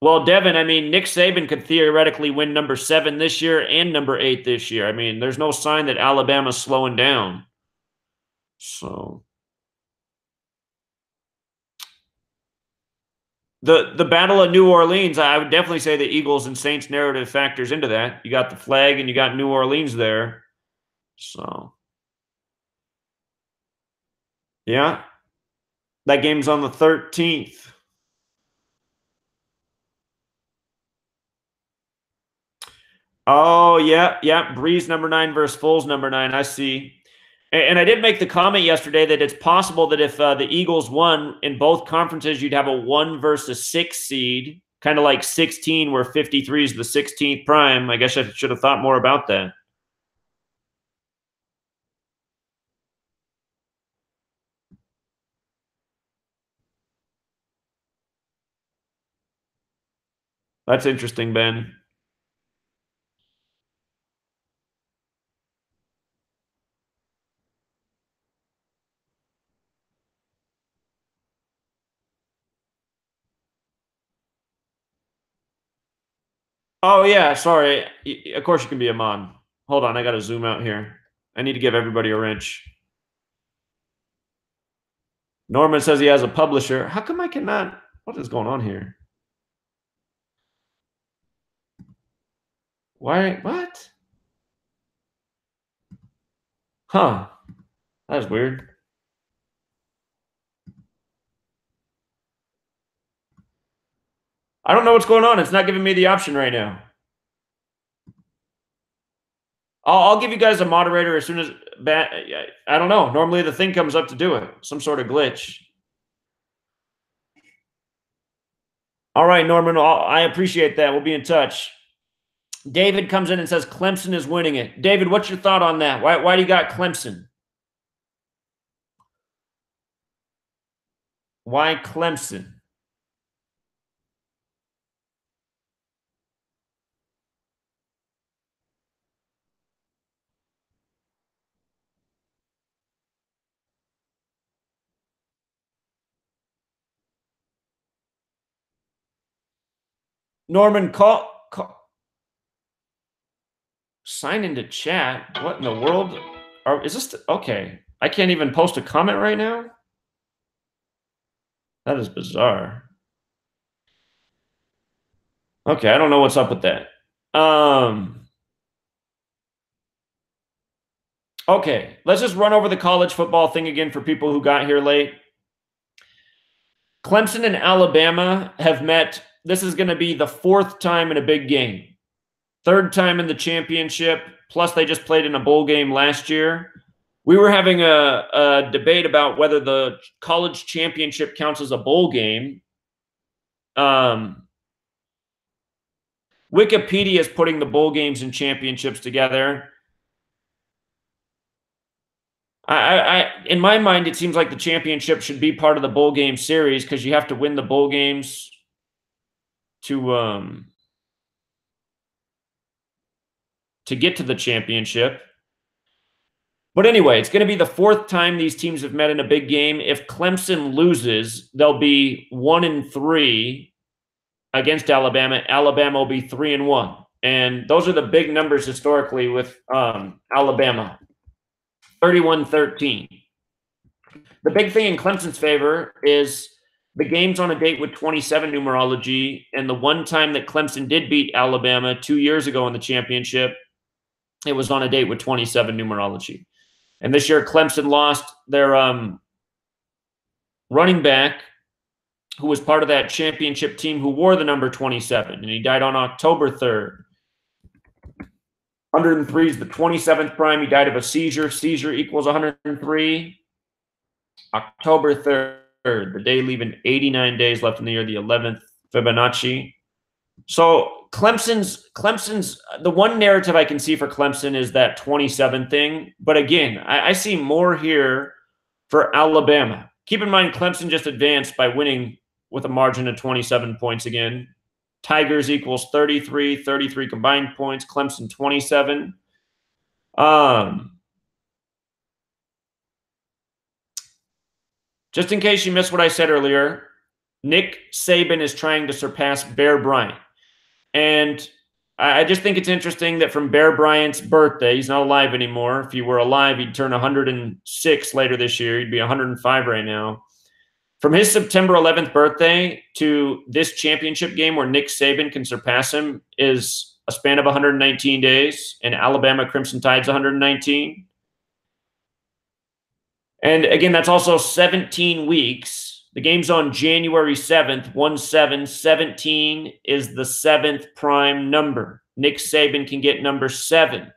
Speaker 1: Well, Devin, I mean, Nick Saban could theoretically win number 7 this year and number 8 this year. I mean, there's no sign that Alabama's slowing down. So the Battle of New Orleans, I would definitely say the Eagles and Saints narrative factors into that. You got the flag and you got New Orleans there. So, yeah. That game's on the 13th. Oh, yeah, yeah. Breeze number 9 versus Foles number 9. I see. And I did make the comment yesterday that it's possible that if the Eagles won in both conferences, you'd have a 1 versus 6 seed, kind of like 16, where 53 is the 16th prime. I guess I should have thought more about that. That's interesting, Ben. Oh, yeah, sorry. Of course you can be a mod. Hold on, I got to zoom out here. I need to give everybody a wrench. Norman says he has a publisher. How come I cannot? What is going on here? Why? What? Huh. That's weird. I don't know what's going on. It's not giving me the option right now. I'll give you guys a moderator as soon as I don't know. Normally the thing comes up to do it. Some sort of glitch. All right, Norman. I appreciate that. We'll be in touch. David comes in and says Clemson is winning it. David, what's your thought on that? Why do you got Clemson? Why Clemson? Norman, call sign into chat. What in the world? Is this okay? I can't even post a comment right now. That is bizarre. Okay, I don't know what's up with that. Okay, let's just run over the college football thing again for people who got here late. Clemson and Alabama have met. This is going to be the 4th time in a big game. 3rd time in the championship, plus they just played in a bowl game last year. We were having a debate about whether the college championship counts as a bowl game. Wikipedia is putting the bowl games and championships together. In my mind, it seems like the championship should be part of the bowl game series because you have to win the bowl games to get to the championship. But anyway, it's going to be the 4th time these teams have met in a big game. If Clemson loses, they'll be 1-3 against Alabama. Alabama will be 3-1. And those are the big numbers historically with Alabama. 31-13. The big thing in Clemson's favor is the game's on a date with 27 numerology, and the one time that Clemson did beat Alabama 2 years ago in the championship, it was on a date with 27 numerology. And this year, Clemson lost their running back, who was part of that championship team who wore the number 27, and he died on October 3rd. 103 is the 27th prime. He died of a seizure. Seizure equals 103. October 3rd, the day leaving 89 days left in the year, the 11th Fibonacci. So Clemson's the one narrative I can see for Clemson is that 27 thing. But again, I see more here for Alabama. Keep in mind, Clemson just advanced by winning with a margin of 27 points again. Tigers equals 33 combined points. Clemson 27. Just in case you missed what I said earlier, Nick Saban is trying to surpass Bear Bryant. And I just think it's interesting that from Bear Bryant's birthday, he's not alive anymore. If he were alive, he'd turn 106 later this year. He'd be 105 right now. From his September 11th birthday to this championship game where Nick Saban can surpass him is a span of 119 days, and Alabama Crimson Tide's 119. And again, that's also 17 weeks. The game's on January 7th, 1-7. 17 is the 7th prime number. Nick Saban can get number 7.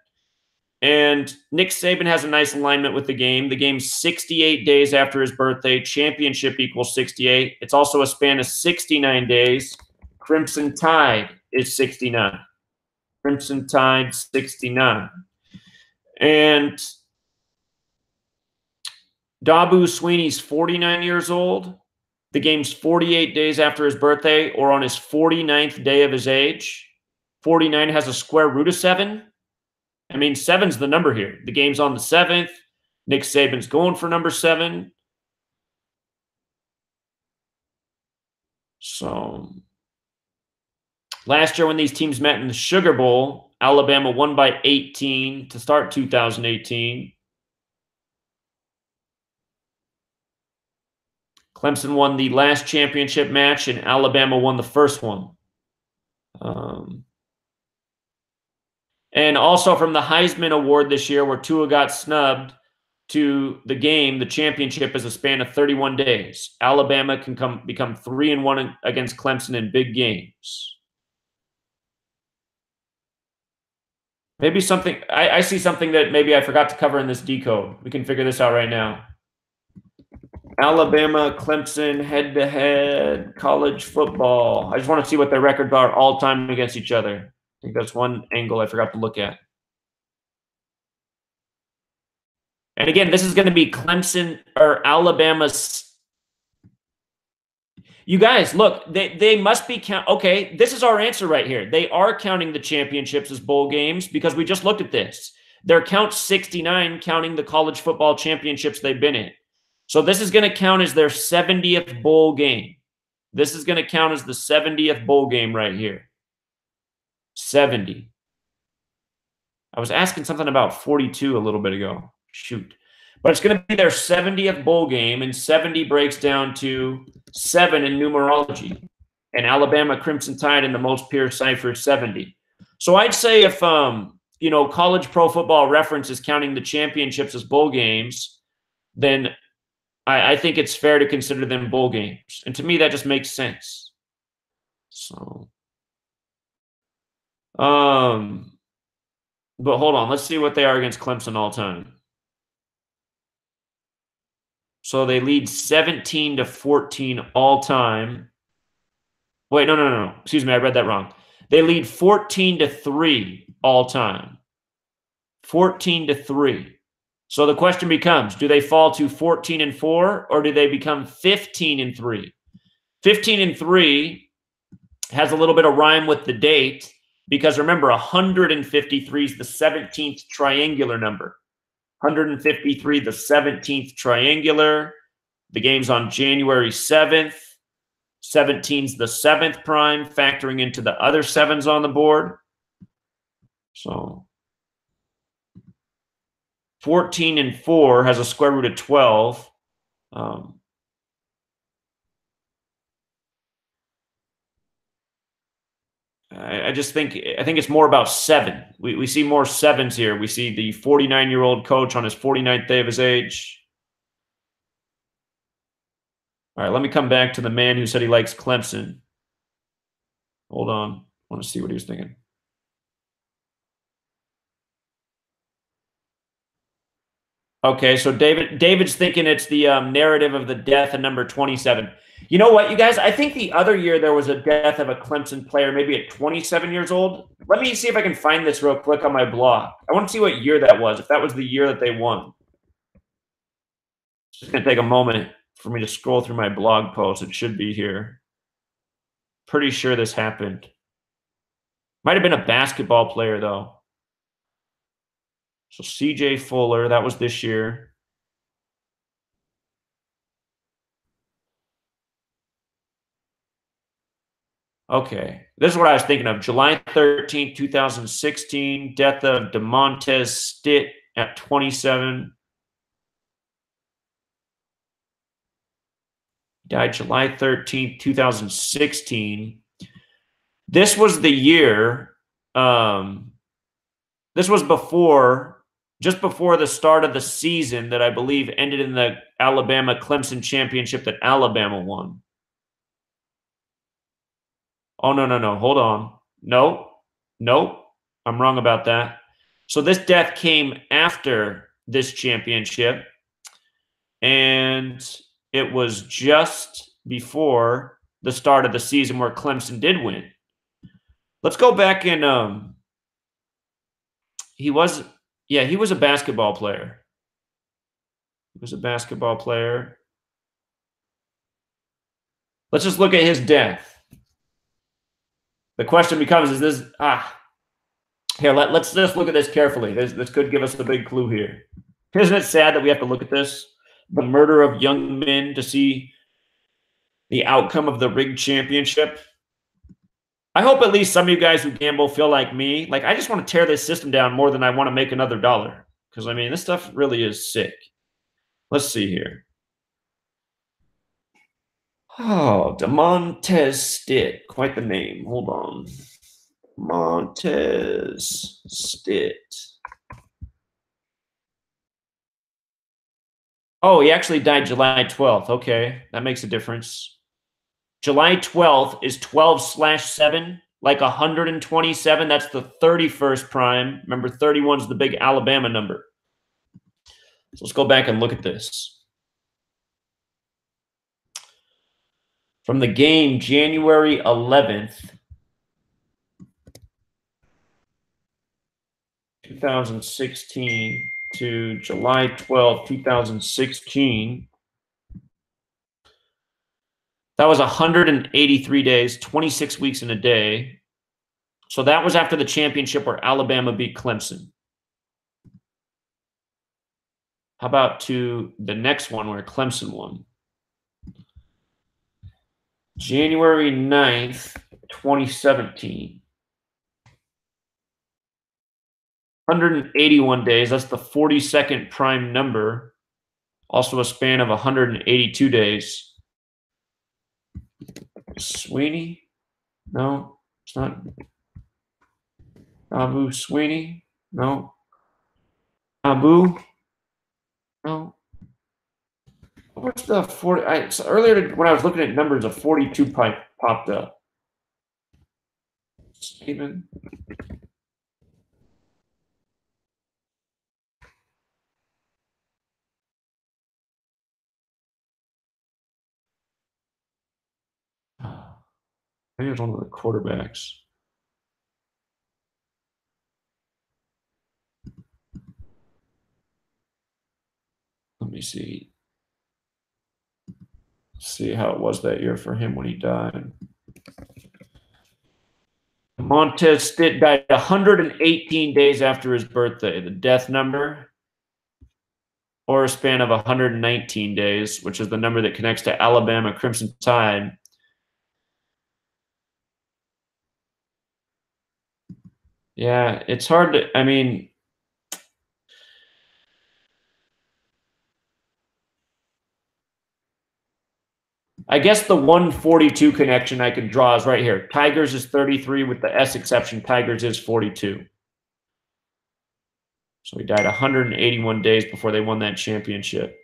Speaker 1: And Nick Saban has a nice alignment with the game. The game's 68 days after his birthday. Championship equals 68. It's also a span of 69 days. Crimson Tide is 69. Crimson Tide 69. And Dabu Sweeney's 49 years old. The game's 48 days after his birthday or on his 49th day of his age. 49 has a square root of 7. I mean, 7's the number here. The game's on the 7th. Nick Saban's going for number 7. So, last year when these teams met in the Sugar Bowl, Alabama won by 18 to start 2018. Clemson won the last championship match, and Alabama won the first one. And also from the Heisman Award this year, where Tua got snubbed, to the game, the championship is a span of 31 days. Alabama can become 3-1 against Clemson in big games. Maybe something, I see something that maybe I forgot to cover in this decode. We can figure this out right now. Alabama, Clemson, head-to-head, college football. I just want to see what their records are all time against each other. I think that's one angle I forgot to look at. And again, this is going to be Clemson or Alabama's. You guys, look, they must be count. Okay, this is our answer right here. They are counting the championships as bowl games because we just looked at this. They're count 69 counting the college football championships they've been in. So this is going to count as their 70th bowl game. This is going to count as the 70th bowl game right here. 70. I was asking something about 42 a little bit ago. Shoot. But it's going to be their 70th bowl game, and 70 breaks down to 7 in numerology. And Alabama Crimson Tide in the most pure cipher 70. So I'd say if College Pro Football Reference is counting the championships as bowl games, then I think it's fair to consider them bowl games. And to me, that just makes sense. So, but hold on. Let's see what they are against Clemson all time. So they lead 17-14 all time. Wait, no. Excuse me, I read that wrong. They lead 14-3 all time. 14-3. So the question becomes, do they fall to 14-4 or do they become 15-3? 15-3 has a little bit of rhyme with the date because remember, 153 is the 17th triangular number. 153, the 17th triangular. The game's on January 7th. 17's the 7th prime, factoring into the other 7s on the board. So 14-4 has a square root of 12. I think it's more about 7. We see more 7s here. We see the 49-year-old coach on his 49th day of his age. All right, let me come back to the man who said he likes Clemson. Hold on. I want to see what he was thinking. Okay, so David's thinking it's the narrative of the death of number 27. You know what, you guys? I think the other year there was a death of a Clemson player, maybe at 27 years old. Let me see if I can find this real quick on my blog. I want to see what year that was, if that was the year that they won. It's just going to take a moment for me to scroll through my blog post. It should be here. Pretty sure this happened. Might have been a basketball player, though. So CJ Fuller, that was this year. Okay, this is what I was thinking of. July 13th, 2016, death of DeMontez Stitt at 27. Died July 13th, 2016. This was the year, this was just before the start of the season that I believe ended in the Alabama-Clemson championship that Alabama won. Oh, no. Hold on. Nope. I'm wrong about that. So this death came after this championship, and it was just before the start of the season where Clemson did win. Let's go back and he was a basketball player. He was a basketball player. Let's just look at his death. The question becomes, is this here, let's just look at this carefully. This could give us the big clue here. Isn't it sad that we have to look at this? The murder of young men to see the outcome of the rigged championship. I hope at least some of you guys who gamble feel like me. Like, I just want to tear this system down more than I want to make another dollar. Because, I mean, this stuff really is sick. Let's see here. Oh, DeMontez Stitt. Quite the name. Hold on. Montez Stitt. Oh, he actually died July 12th. Okay, that makes a difference. July 12th is 12/7, like 127. That's the 31st prime. Remember, 31 is the big Alabama number. So let's go back and look at this. From the game January 11th, 2016 to July 12th, 2016, that was 183 days, 26 weeks in a day. So that was after the championship where Alabama beat Clemson. How about to the next one where Clemson won? January 9th, 2017. 181 days. That's the 42nd prime number. Also a span of 182 days. Sweeney? No, it's not. Abu Sweeney? No. Abu? No. What's the 40? So earlier when I was looking at numbers, a 42 popped up. Stephen? Maybe it was one of the quarterbacks. Let me see. See how it was that year for him when he died. Montez Stitt died 118 days after his birthday. The death number, or a span of 119 days, which is the number that connects to Alabama Crimson Tide. Yeah, it's hard to, I mean, I guess the 142 connection I can draw is right here. Tigers is 33 with the S exception. Tigers is 42. So he died 181 days before they won that championship.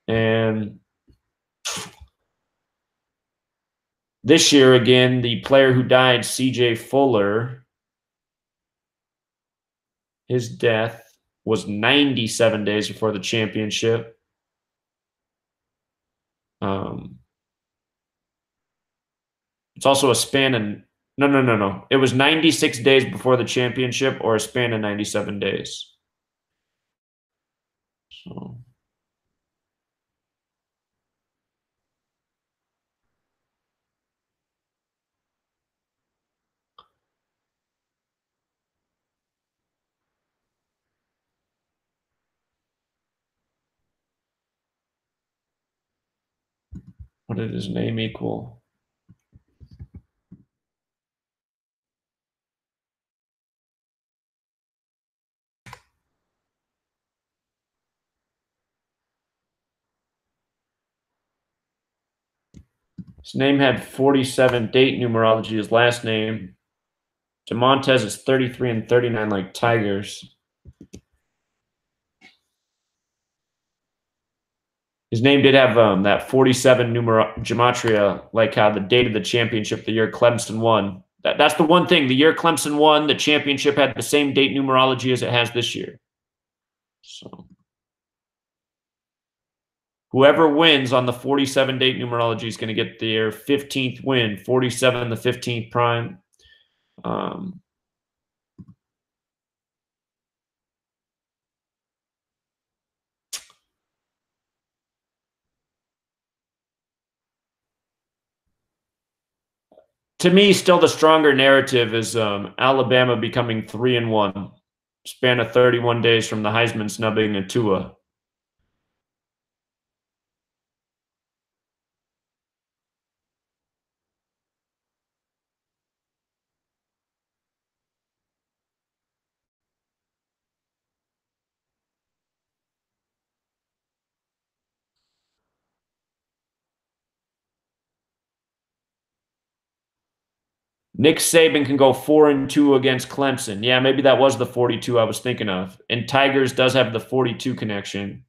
Speaker 1: And this year, again, the player who died, CJ Fuller, his death was 97 days before the championship. It's also a span of no. It was 96 days before the championship, or a span of 97 days. So. What did his name equal? His name had 47 date numerology, his last name. DeMontez is 33 and 39 like Tigers. His name did have that 47 gematria, like how the date of the championship, the year Clemson won. That's the one thing. The year Clemson won, the championship had the same date numerology as it has this year. So whoever wins on the 47 date numerology is going to get their 15th win, 47, the 15th prime. To me, still the stronger narrative is Alabama becoming 3-1, span of 31 days from the Heisman snubbing to Tua. Nick Saban can go 4-2 against Clemson. Yeah, maybe that was the 42 I was thinking of. And Tigers does have the 42 connection.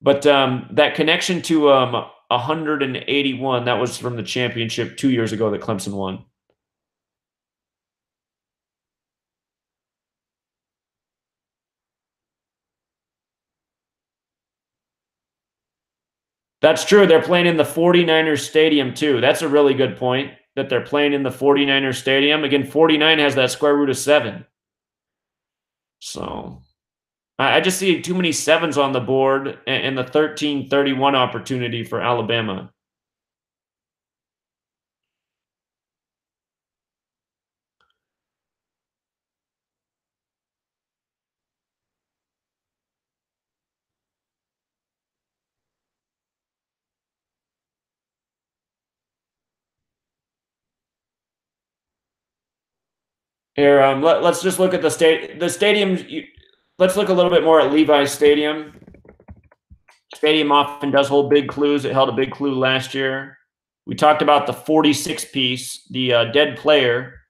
Speaker 1: But that connection to 181, that was from the championship 2 years ago that Clemson won. That's true. They're playing in the 49ers stadium too. That's a really good point, that they're playing in the 49ers stadium. Again, 49 has that square root of 7. So I just see too many 7s on the board, and the 13-31 opportunity for Alabama. Here, let's just look at the stadium. Let's look a little bit more at Levi's Stadium. Stadium often does hold big clues. It held a big clue last year. We talked about the 46 piece, the dead player,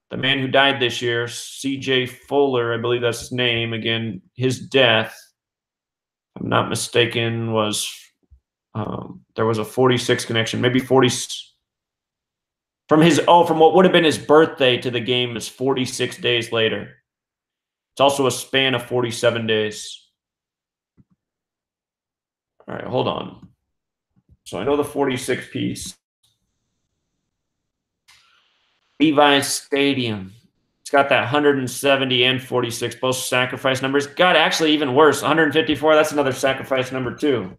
Speaker 1: the man who died this year, C.J. Fuller, I believe that's his name. Again, his death, if I'm not mistaken, was there was a 46 connection, maybe 40. From what would have been his birthday to the game is 46 days later. It's also a span of 47 days. All right, hold on. So I know the 46 piece. Levi's Stadium. It's got that 170 and 46, both sacrifice numbers. God, actually even worse, 154, that's another sacrifice number too.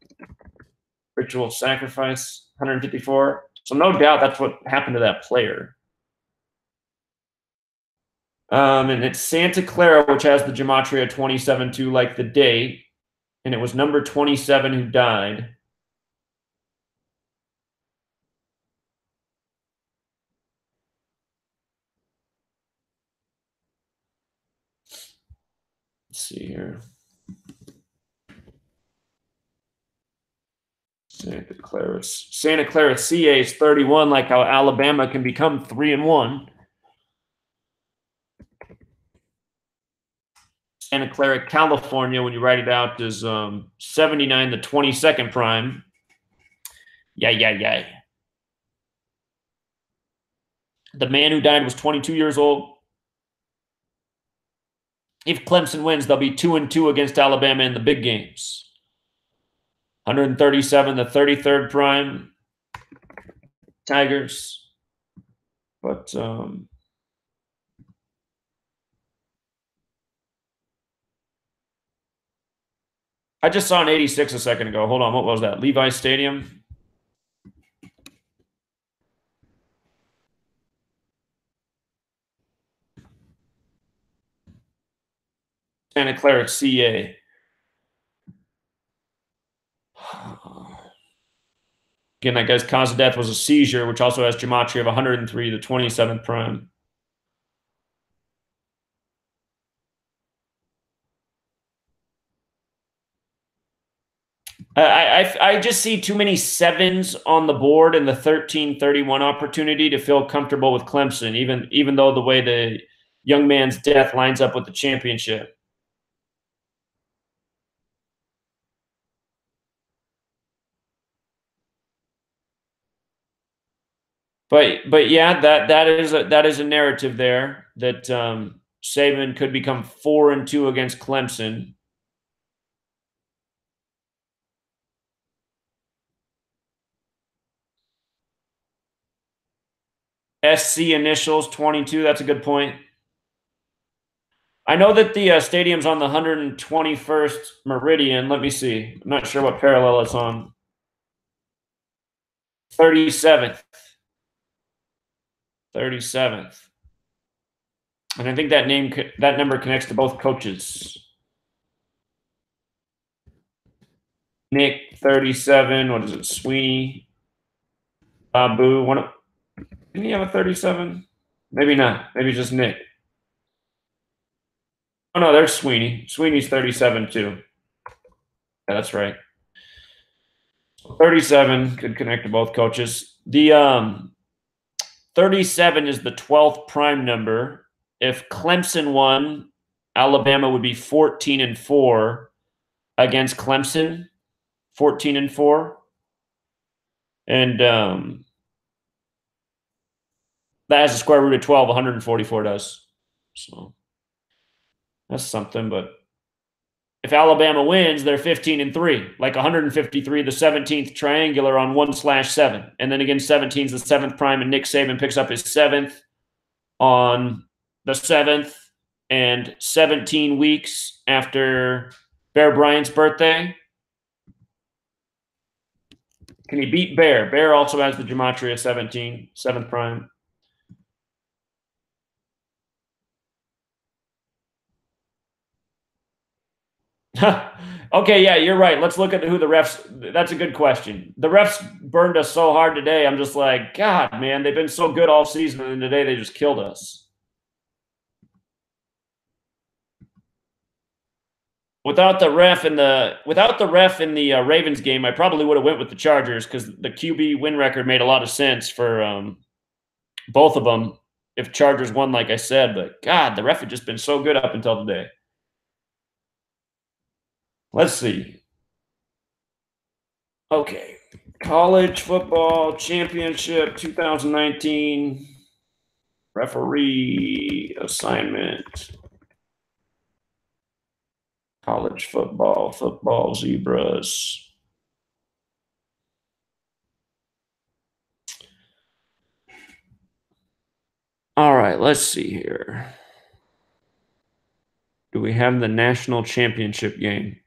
Speaker 1: Ritual sacrifice, 154. So no doubt that's what happened to that player. And it's Santa Clara, which has the gematria 27-2, like the date. And it was number 27 who died. Let's see here. Santa Clara CA is 31, like how Alabama can become 3-1. Santa Clara, California, when you write it out, is 79, the 22nd prime. Yeah. The man who died was 22 years old. If Clemson wins, they'll be 2-2 against Alabama in the big games. 137, the 33rd prime. Tigers. But I just saw an 86 a second ago. Hold on, what was that? Levi's Stadium? Santa Clara, CA. Again, that guy's cause of death was a seizure, which also has gematria of 103, the 27th prime. I just see too many sevens on the board in the 13-31 opportunity to feel comfortable with Clemson, even though the way the young man's death lines up with the championship. But yeah, that is a narrative there that Saban could become 4-2 against Clemson. SC initials 22. That's a good point. I know that the stadium's on the 121st meridian. Let me see. I'm not sure what parallel it's on. 37th. 37th. And I think that number connects to both coaches. Nick 37. What is it? Sweeney. Babu. Didn't he have a 37? Maybe not. Maybe just Nick. Oh no, there's Sweeney. Sweeney's 37 too. Yeah, that's right. 37 could connect to both coaches. The 37 is the 12th prime number. If Clemson won, Alabama would be 14-4 against Clemson. 14-4. And that has a square root of 12. 144 does. So that's something. But if Alabama wins, they're 15-3, like 153, the 17th triangular on 1/7. And then again, 17 is the 7th prime, and Nick Saban picks up his 7th on the 7th, and 17 weeks after Bear Bryant's birthday. Can he beat Bear? Bear also has the gematria 17, 7th prime. Okay, yeah, you're right. Let's look at who the refs. That's a good question. The refs burned us so hard today. I'm just like, God, man, they've been so good all season, and today they just killed us. Without the ref in the Ravens game, I probably would have went with the Chargers because the QB win record made a lot of sense for both of them. If Chargers won, like I said, but God, the ref had just been so good up until today. Let's see. Okay. College football championship 2019 referee assignment. College football zebras. All right, let's see here. Do we have the national championship game?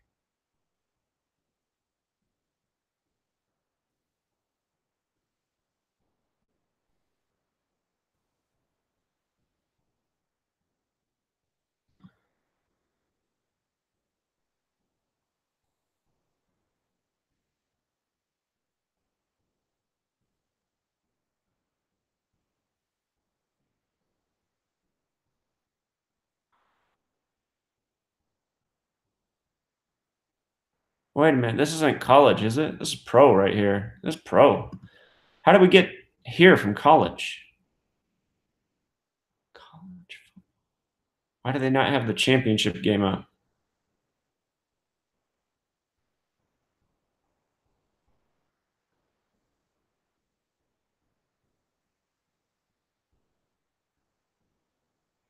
Speaker 1: Wait a minute. This isn't college, is it? This is pro right here. This is pro. How did we get here from college? College. Why do they not have the championship game up?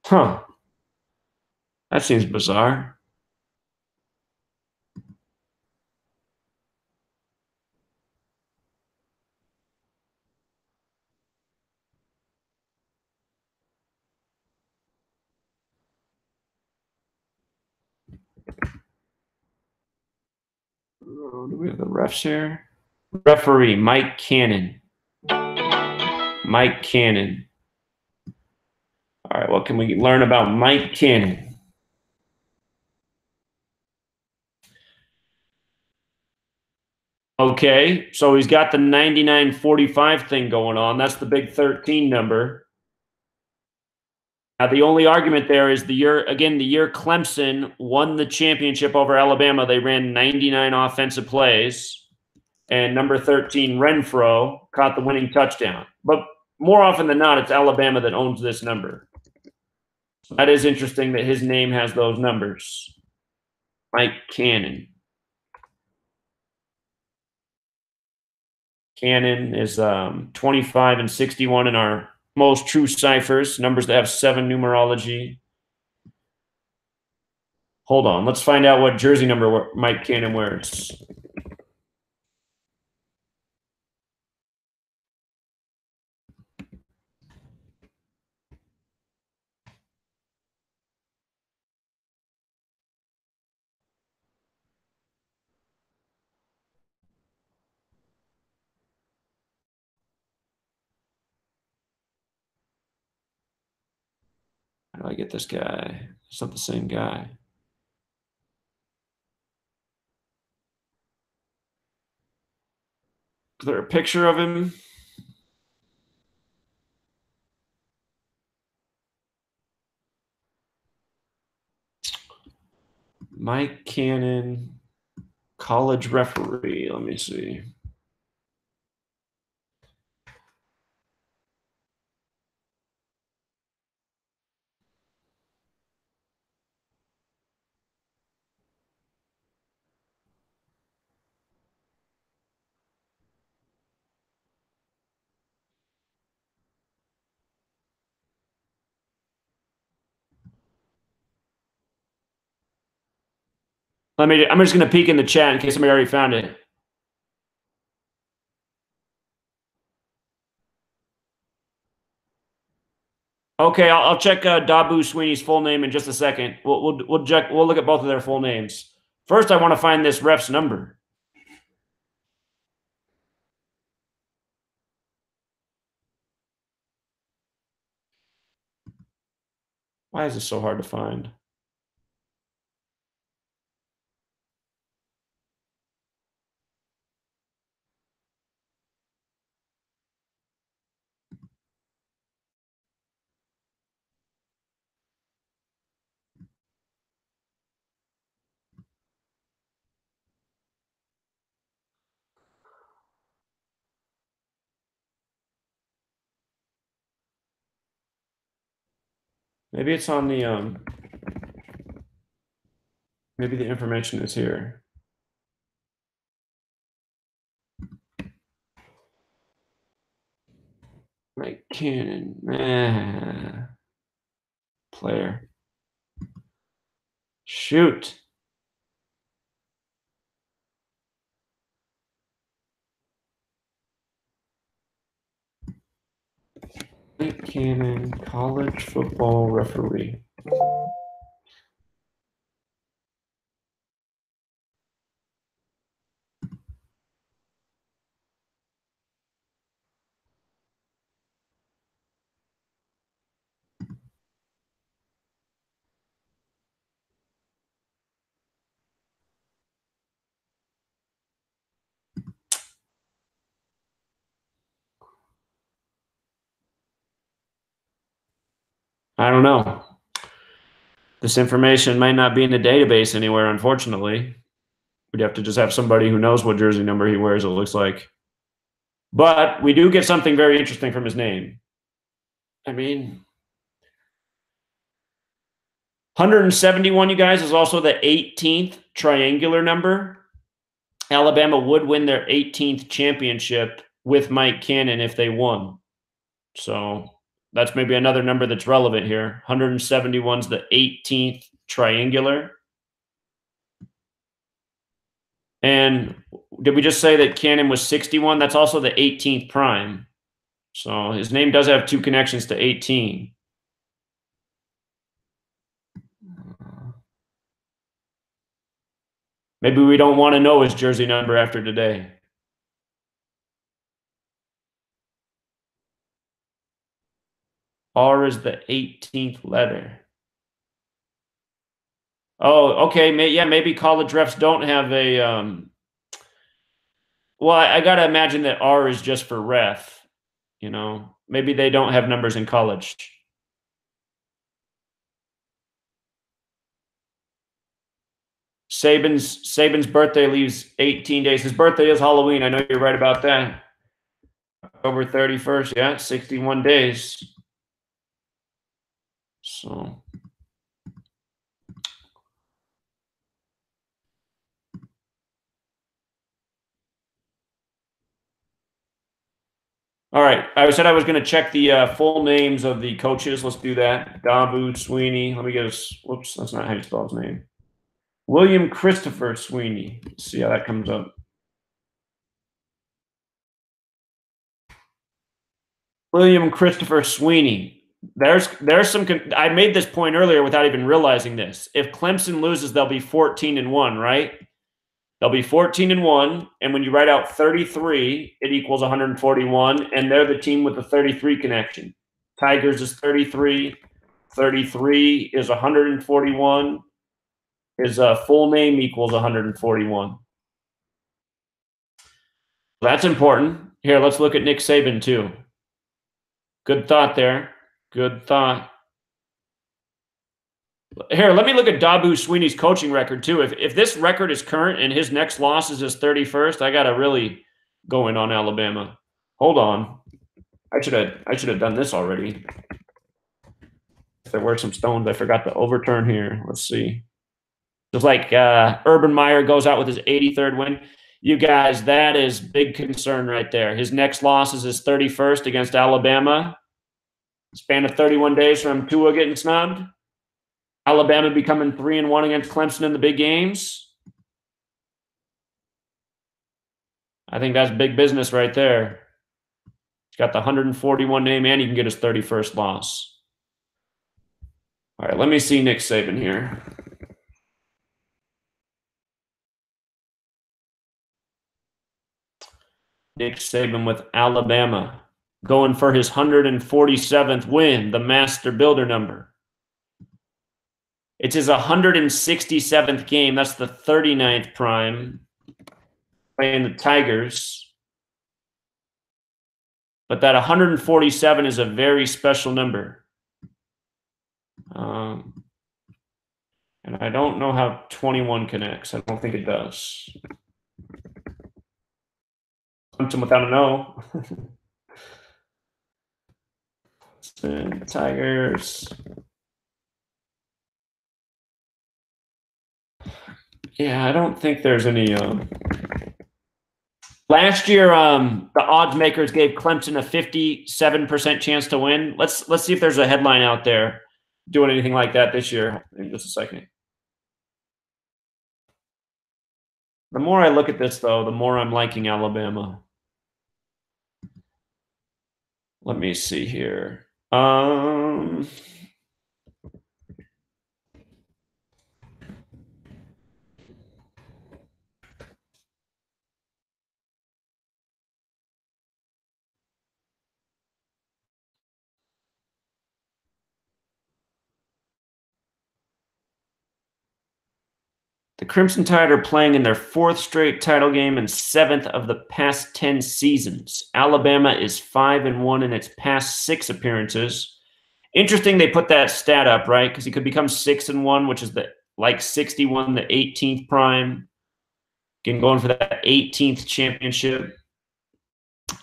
Speaker 1: Huh. That seems bizarre. Do we have the refs here? Referee, Mike Cannon. Mike Cannon. All right, what can we learn about Mike Cannon? Okay, so he's got the 99-45 thing going on. That's the big 13 number. Now, the only argument there is the year Clemson won the championship over Alabama, they ran 99 offensive plays, and number 13, Renfro, caught the winning touchdown. But more often than not, it's Alabama that owns this number. So that is interesting that his name has those numbers. Mike Cannon. Cannon is 25 and 61 in our most true ciphers, numbers that have 7 numerology. Hold on. Let's find out what jersey number Mike Cannon wears. How do I get this guy? It's not the same guy. Is there a picture of him? Mike Cannon, college referee. Let me see. I'm just going to peek in the chat in case somebody already found it. Okay, I'll check Dabu Sweeney's full name in just a second. We'll look at both of their full names. First, I want to find this ref's number. Why is this so hard to find? Maybe it's on the maybe the information is here. Mike Cannon. Player. Shoot. Mike Cannon, college football referee. I don't know. This information might not be in a database anywhere, unfortunately. We'd have to just have somebody who knows what jersey number he wears, it looks like. But we do get something very interesting from his name. I mean, 171, you guys, is also the 18th triangular number. Alabama would win their 18th championship with Mike Cannon if they won. So that's maybe another number that's relevant here. 171 is the 18th triangular. And did we just say that Cannon was 61? That's also the 18th prime. So his name does have 2 connections to 18. Maybe we don't want to know his jersey number after today. R is the 18th letter. Oh, okay. Maybe college refs don't have a well, I got to imagine that R is just for ref, you know. Maybe they don't have numbers in college. Saban's birthday leaves 18 days. His birthday is Halloween. I know you're right about that. October 31st. Yeah, 61 days. So all right. I said I was going to check the full names of the coaches. Let's do that. Dabu Sweeney. Let me get his. Whoops, that's not how you spell his name. William Christopher Sweeney. Let's see how that comes up. William Christopher Sweeney. There's some. I made this point earlier without even realizing this. If Clemson loses, they'll be 14-1, right? They'll be 14-1, and when you write out 33, it equals 141, and they're the team with the 33 connection. Tigers is 33. 33 is 141. His full name equals 141. That's important. Here, let's look at Nick Saban, too. Good thought there. Good thought. Here, let me look at Dabu Sweeney's coaching record, too. If this record is current and his next loss is his 31st, I got to really go in on Alabama. Hold on. I should have done this already. If there were some stones I forgot to overturn here. Let's see. Just like Urban Meyer goes out with his 83rd win. You guys, that is big concern right there. His next loss is his 31st against Alabama. Span of 31 days from Tua getting snubbed. Alabama becoming 3-1 against Clemson in the big games. I think that's big business right there. He's got the 141 name, and he can get his 31st loss. All right, let me see Nick Saban here. Nick Saban with Alabama, going for his 147th win, the Master Builder number. It's his 167th game. That's the 39th prime, playing the Tigers. But that 147 is a very special number. And I don't know how 21 connects. I don't think it does. Clemson without a no. Tigers. Yeah, I don't think there's any. Last year, the odds makers gave Clemson a 57% chance to win. Let's see if there's a headline out there doing anything like that this year. In just a second. The more I look at this, though, the more I'm liking Alabama. Let me see here. The Crimson Tide are playing in their 4th straight title game and 7th of the past 10 seasons. Alabama is 5-1 in its past 6 appearances. Interesting they put that stat up, right? Because he could become 6-1, which is the 61, the 18th prime. Again, going for that 18th championship.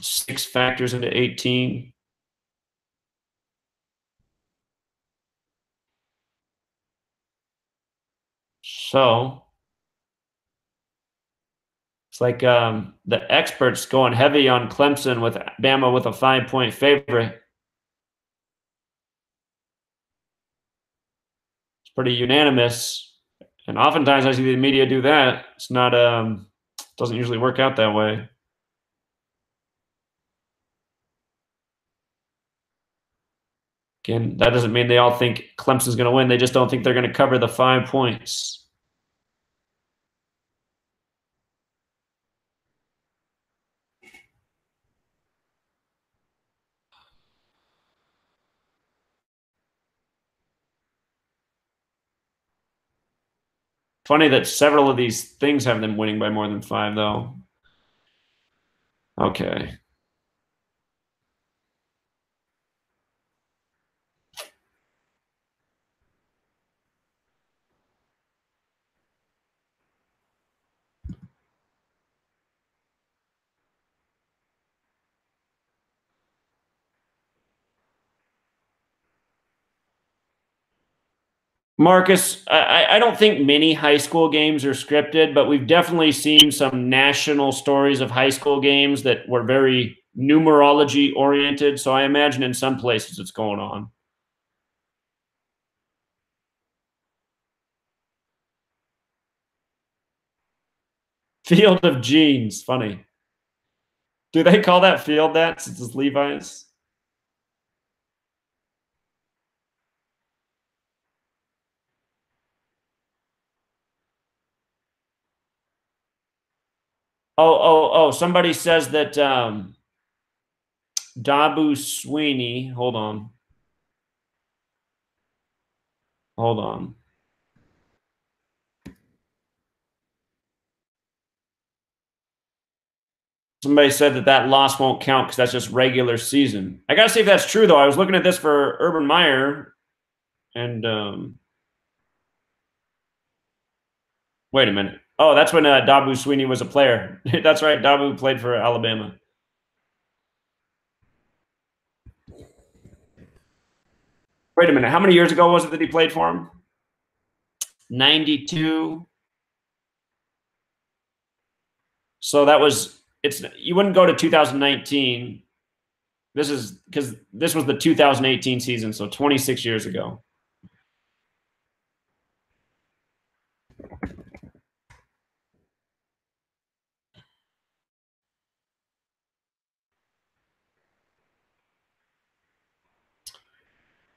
Speaker 1: 6 factors into 18. So it's like the experts going heavy on Clemson with Bama with a 5-point favorite. pretty unanimous. And oftentimes I see the media do that. It's not, doesn't usually work out that way. Again, that doesn't mean they all think Clemson's going to win. They just don't think they're going to cover the 5 points. Funny that several of these things have them winning by more than 5, though. Okay. Marcus, I don't think many high school games are scripted, but we've definitely seen some national stories of high school games that were very numerology oriented. So I imagine in some places it's going on. Field of Jeans, funny. Do they call that field that since it's Levi's? Oh, somebody says that Dabu Sweeney, hold on. Somebody said that loss won't count because that's just regular season. I got to see if that's true, though. I was looking at this for Urban Meyer, and wait a minute. Oh, that's when Dabu Sweeney was a player. That's right. Dabu played for Alabama. Wait a minute. How many years ago was it that he played for him? 92. So that was you wouldn't go to 2019. This is because this was the 2018 season, so 26 years ago.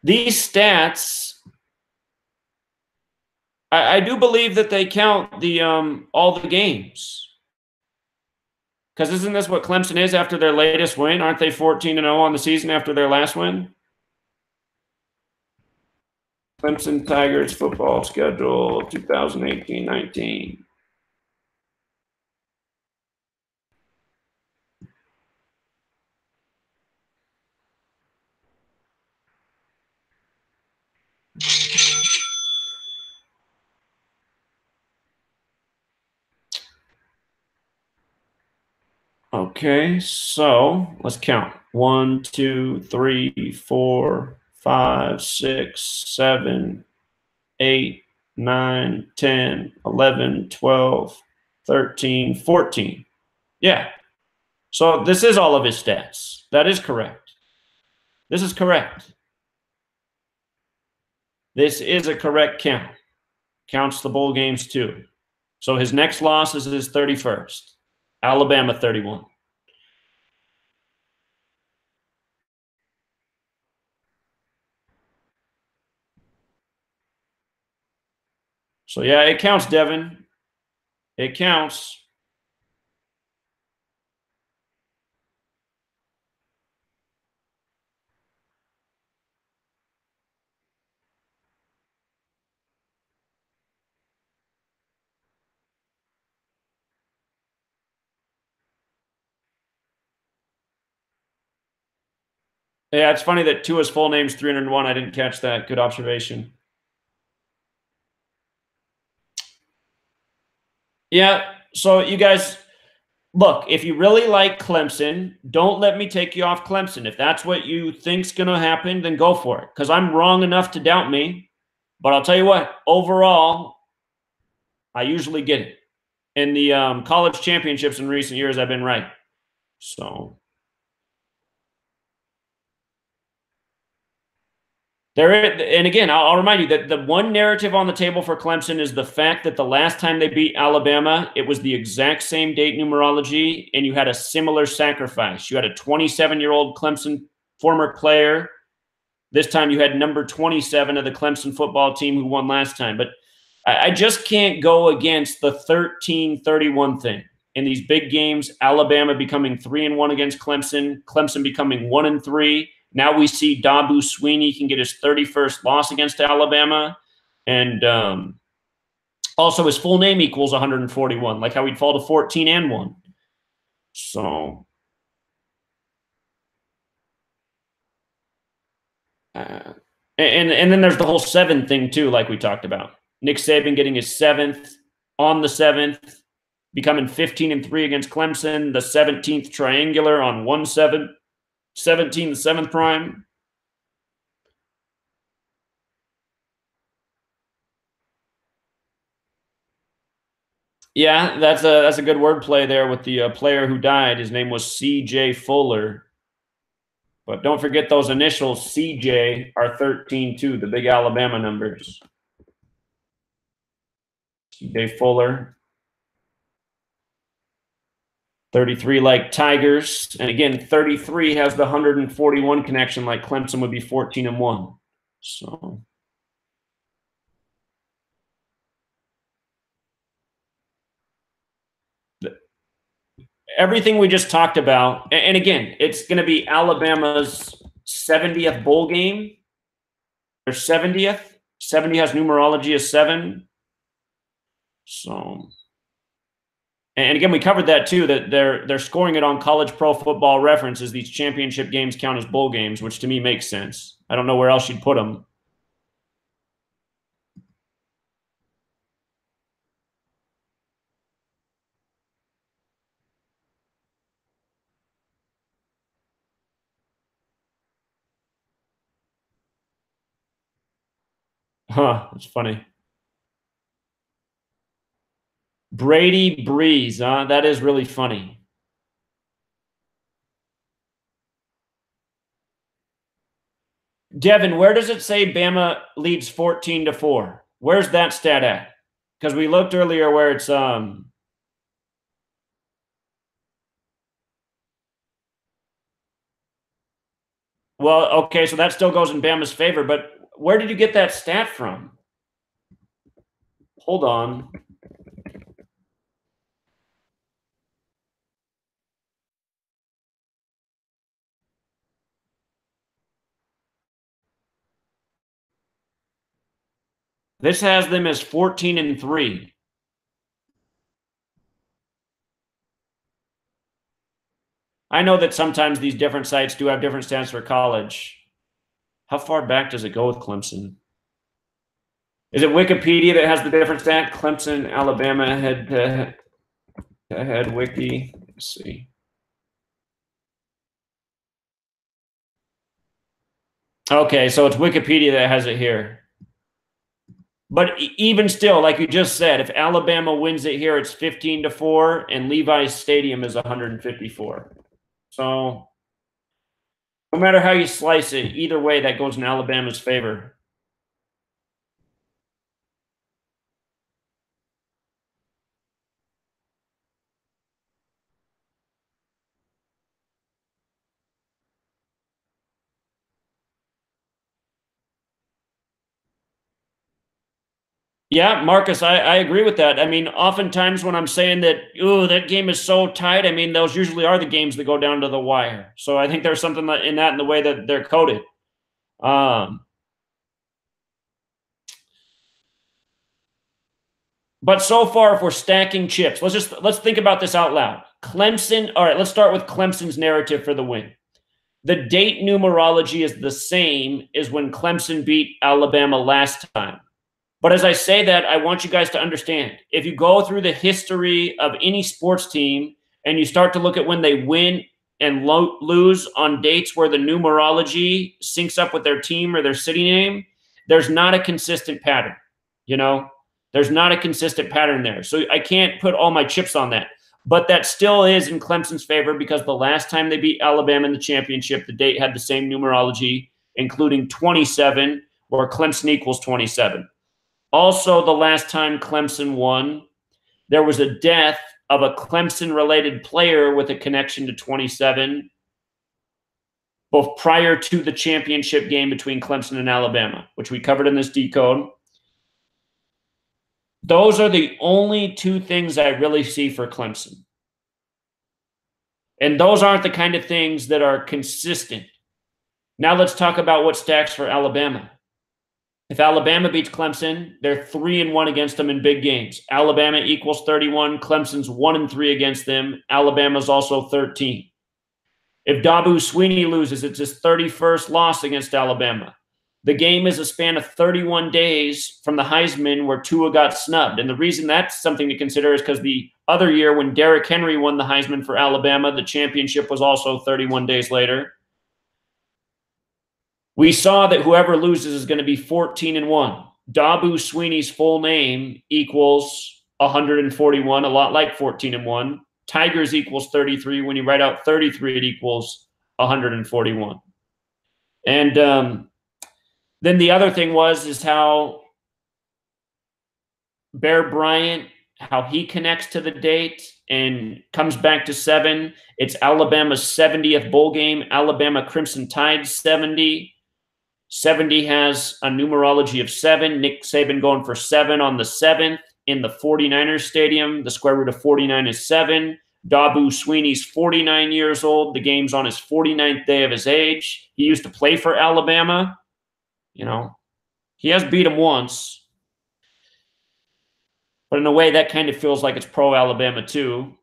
Speaker 1: These stats, I do believe that they count the all the games. Because isn't this what Clemson is after their latest win? Aren't they 14-0 on the season after their last win? Clemson Tigers football schedule 2018-19. Okay, so let's count. 1, 2, 3, 4, 5, 6, 7, 8, 9, 10, 11, 12, 13, 14. Yeah. So this is all of his stats. That is correct. This is correct. This is a correct count. Counts the bowl games too. So his next loss is his 31st. Alabama 31. So yeah, it counts, Devin. It counts. Yeah, it's funny that Tua's full name's 301. I didn't catch that. Good observation. Yeah, so you guys, look, if you really like Clemson, don't let me take you off Clemson. If that's what you think's going to happen, then go for it. Because I'm wrong enough to doubt me. But I'll tell you what, overall, I usually get it. In the college championships in recent years, I've been right. So And again, I'll remind you that the one narrative on the table for Clemson is the fact that the last time they beat Alabama, it was the exact same date numerology, and you had a similar sacrifice. You had a 27-year-old Clemson former player. This time you had number 27 of the Clemson football team who won last time. But I just can't go against the 13-31 thing. In these big games, Alabama becoming 3-1 against Clemson, Clemson becoming 1-3. Now we see Dabu Sweeney can get his 31st loss against Alabama. And also his full name equals 141, like how he'd fall to 14-1. So and then there's the whole 7 thing too, like we talked about. Nick Saban getting his 7th on the 7th, becoming 15-3 against Clemson, the 17th triangular on 1-7. 17, the 7th prime. Yeah, that's a good wordplay there with the player who died. His name was C.J. Fuller. But don't forget those initials, C.J., are 13 too, the big Alabama numbers. C.J. Fuller. 33 like Tigers. And again, 33 has the 141 connection like Clemson would be 14-1. So everything we just talked about, and again, it's going to be Alabama's 70th bowl game. Their 70th. 70 has numerology as 7. So... And again, we covered that too, that they're scoring it on College Pro Football Reference as these championship games count as bowl games, which to me makes sense. I don't know where else you'd put them. Huh, that's funny. Brady Breeze, that is really funny. Devin, where does it say Bama leads 14-4? Where's that stat at? Because we looked earlier where it's well, okay, so that still goes in Bama's favor, but where did you get that stat from? Hold on. This has them as 14-3. I know that sometimes these different sites do have different stats for college. How far back does it go with Clemson? Is it Wikipedia that has the different stat? Clemson, Alabama head wiki. Let's see. Okay, so it's Wikipedia that has it here. But even still, like you just said, if Alabama wins it here, it's 15-4, and Levi's Stadium is 154. So no matter how you slice it, either way, that goes in Alabama's favor. Yeah, Marcus, I agree with that. I mean, oftentimes when I'm saying that, oh, that game is so tight, I mean, those usually are the games that go down to the wire. So I think there's something in that in the way that they're coded. But so far, if we're stacking chips, let's think about this out loud. Clemson, all right, let's start with Clemson's narrative for the win. The date numerology is the same as when Clemson beat Alabama last time. But as I say that, I want you guys to understand, if you go through the history of any sports team and you start to look at when they win and lose on dates where the numerology syncs up with their team or their city name, there's not a consistent pattern, you know? There's not a consistent pattern there. So I can't put all my chips on that. But that still is in Clemson's favor because the last time they beat Alabama in the championship, the date had the same numerology, including 27, where Clemson equals 27. Also, the last time Clemson won, there was a death of a Clemson-related player with a connection to 27, both prior to the championship game between Clemson and Alabama, which we covered in this decode. Those are the only two things I really see for Clemson. And those aren't the kind of things that are consistent. Now let's talk about what stacks for Alabama. If Alabama beats Clemson, they're 3-1 against them in big games. Alabama equals 31. Clemson's 1-3 against them. Alabama's also 13. If Dabu Sweeney loses, it's his 31st loss against Alabama. The game is a span of 31 days from the Heisman where Tua got snubbed. And the reason that's something to consider is because the other year when Derrick Henry won the Heisman for Alabama, the championship was also 31 days later. We saw that whoever loses is going to be 14-1. Dabu Sweeney's full name equals 141, a lot like 14-1. Tigers equals 33. When you write out 33, it equals 141. And then the other thing is how Bear Bryant, how he connects to the date and comes back to 7. It's Alabama's 70th bowl game. Alabama Crimson Tide 70. 70 has a numerology of 7. Nick Saban going for 7 on the 7th in the 49ers stadium. The square root of 49 is 7. Dabu Sweeney's 49 years old. The game's on his 49th day of his age. He used to play for Alabama. You know, he has beat him once. But in a way, that kind of feels like it's pro-Alabama too.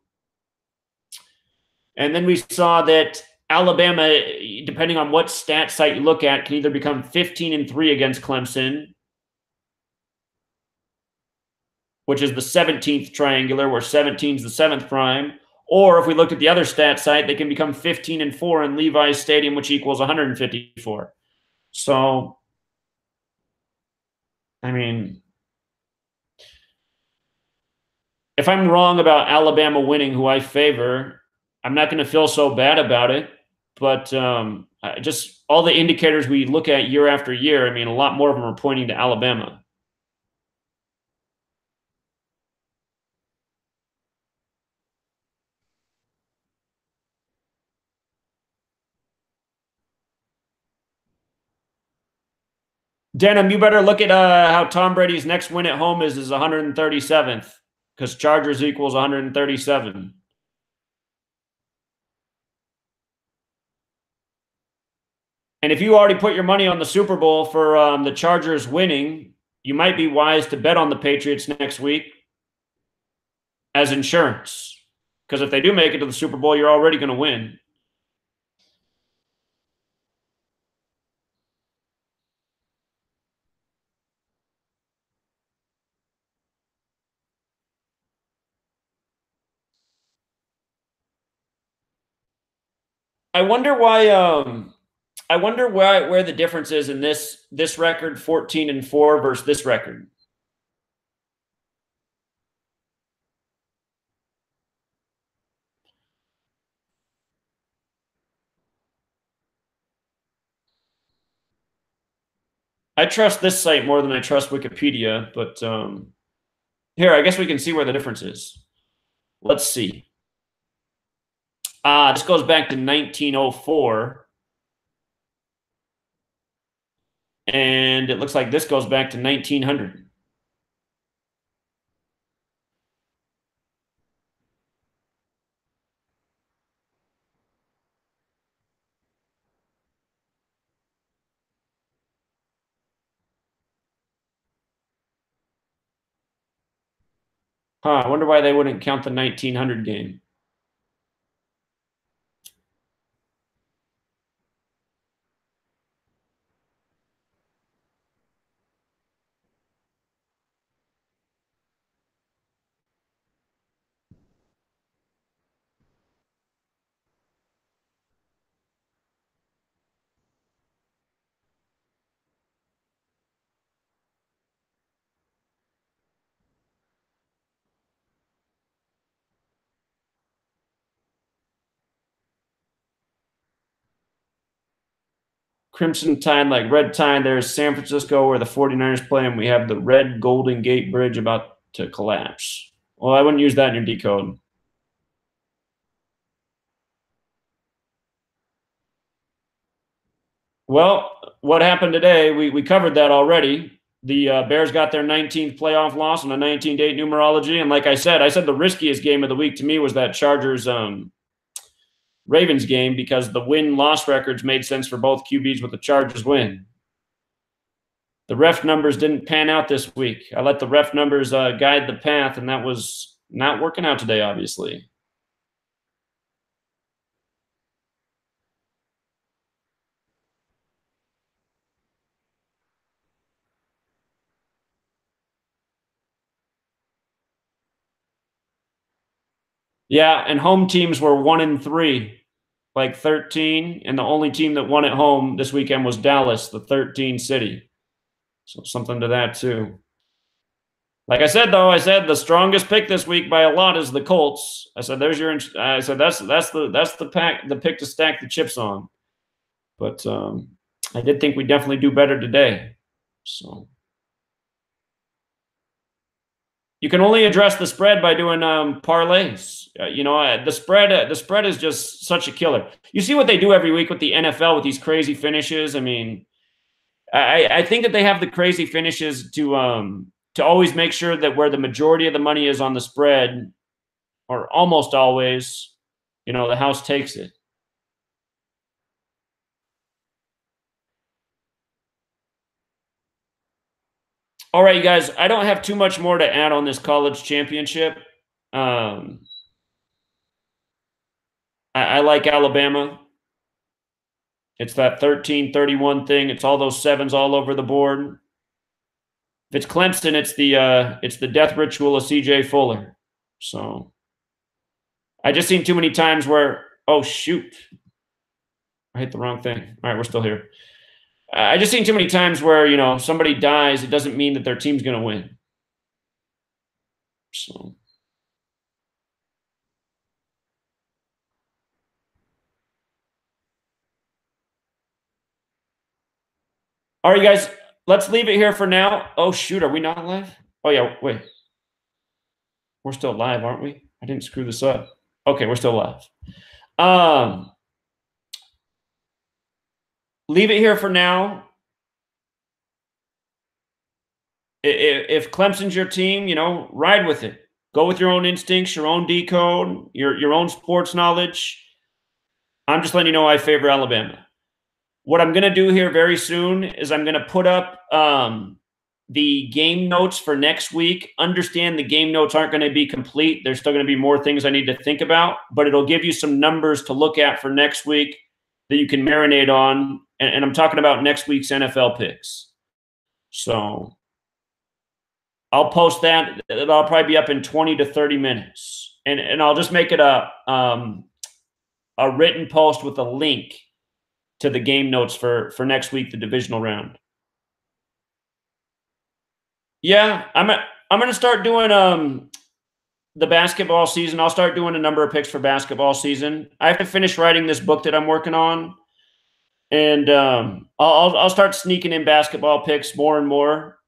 Speaker 1: And then we saw that Alabama, depending on what stat site you look at, can either become 15-3 against Clemson, which is the 17th triangular, where 17 is the 7th prime. Or if we looked at the other stat site, they can become 15-4 in Levi's Stadium, which equals 154. So, I mean, if I'm wrong about Alabama winning, who I favor, I'm not going to feel so bad about it. But just all the indicators we look at year after year, I mean, a lot more of them are pointing to Alabama. Denham, you better look at how Tom Brady's next win at home is 137th, because Chargers equals 137. And if you already put your money on the Super Bowl for the Chargers winning, you might be wise to bet on the Patriots next week as insurance. Because if they do make it to the Super Bowl, you're already going to win. I wonder why. I wonder where the difference is in this record, 14-4, versus this record. I trust this site more than I trust Wikipedia, but here, I guess we can see where the difference is. Let's see. This goes back to 1904. And it looks like this goes back to 1900. I wonder why they wouldn't count the 1900 game. Crimson Tide, like red tide. There's San Francisco where the 49ers play, and we have the red Golden Gate Bridge about to collapse. Well, I wouldn't use that in your decode. Well, what happened today, we covered that already. The Bears got their 19th playoff loss on a 19-8 numerology. And like I said the riskiest game of the week to me was that Chargers Ravens game, because the win-loss records made sense for both QBs with the Chargers win. The ref numbers didn't pan out this week. I let the ref numbers guide the path, and that was not working out today, obviously. Yeah, and home teams were 1-3, like 13, and the only team that won at home this weekend was Dallas, the 13 city. So something to that too. Like I said, though, the strongest pick this week by a lot is the Colts. I said that's the pick to stack the chips on. But I did think we'd definitely do better today. So you can only address the spread by doing parlays. The spread is just such a killer. You see what they do every week with the NFL with these crazy finishes. I mean, I think that they have the crazy finishes to always make sure that where the majority of the money is on the spread, or almost always, the house takes it. All right, you guys, I don't have too much more to add on this college championship. I like Alabama. It's that 13-31 thing. It's all those sevens all over the board. If it's Clemson, it's the death ritual of CJ Fuller. So I just seen too many times where, oh shoot, I hit the wrong thing. All right, we're still here. I just seen too many times where, somebody dies, it doesn't mean that their team's going to win. So. All right, you guys, let's leave it here for now. Oh, shoot, are we not live? Oh, yeah, wait. We're still live, aren't we? I didn't screw this up. Okay, we're still live. Leave it here for now. If Clemson's your team, ride with it. Go with your own instincts, your own decode, your own sports knowledge. I'm just letting you know I favor Alabama. What I'm going to do here very soon is I'm going to put up the game notes for next week. Understand the game notes aren't going to be complete. There's still going to be more things I need to think about, but it'll give you some numbers to look at for next week that you can marinate on. And I'm talking about next week's NFL picks. So I'll post that. That'll probably be up in 20 to 30 minutes. And I'll just make it a written post with a link to the game notes for next week, the divisional round. Yeah, I'm going to start doing the basketball season. I'll start doing a number of picks for basketball season. I have to finish writing this book that I'm working on, and I'll start sneaking in basketball picks more and more.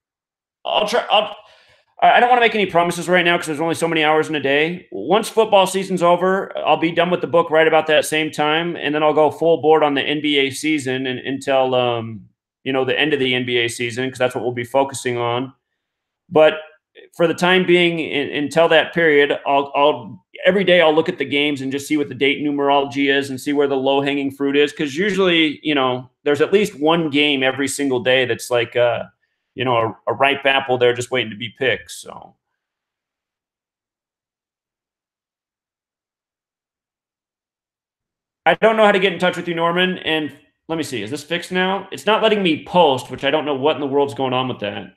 Speaker 1: I don't want to make any promises right now because there's only so many hours in a day. Once football season's over, I'll be done with the book right about that same time, and then I'll go full board on the NBA season until the end of the NBA season, because that's what we'll be focusing on. But for the time being, until that period, I'll every day I'll look at the games and just see what the date numerology is and see where the low hanging fruit is, because usually there's at least one game every single day that's like a ripe apple there just waiting to be picked. So I don't know how to get in touch with you, Norman. And let me see, is this fixed now? It's not letting me post, which I don't know what in the world's going on with that.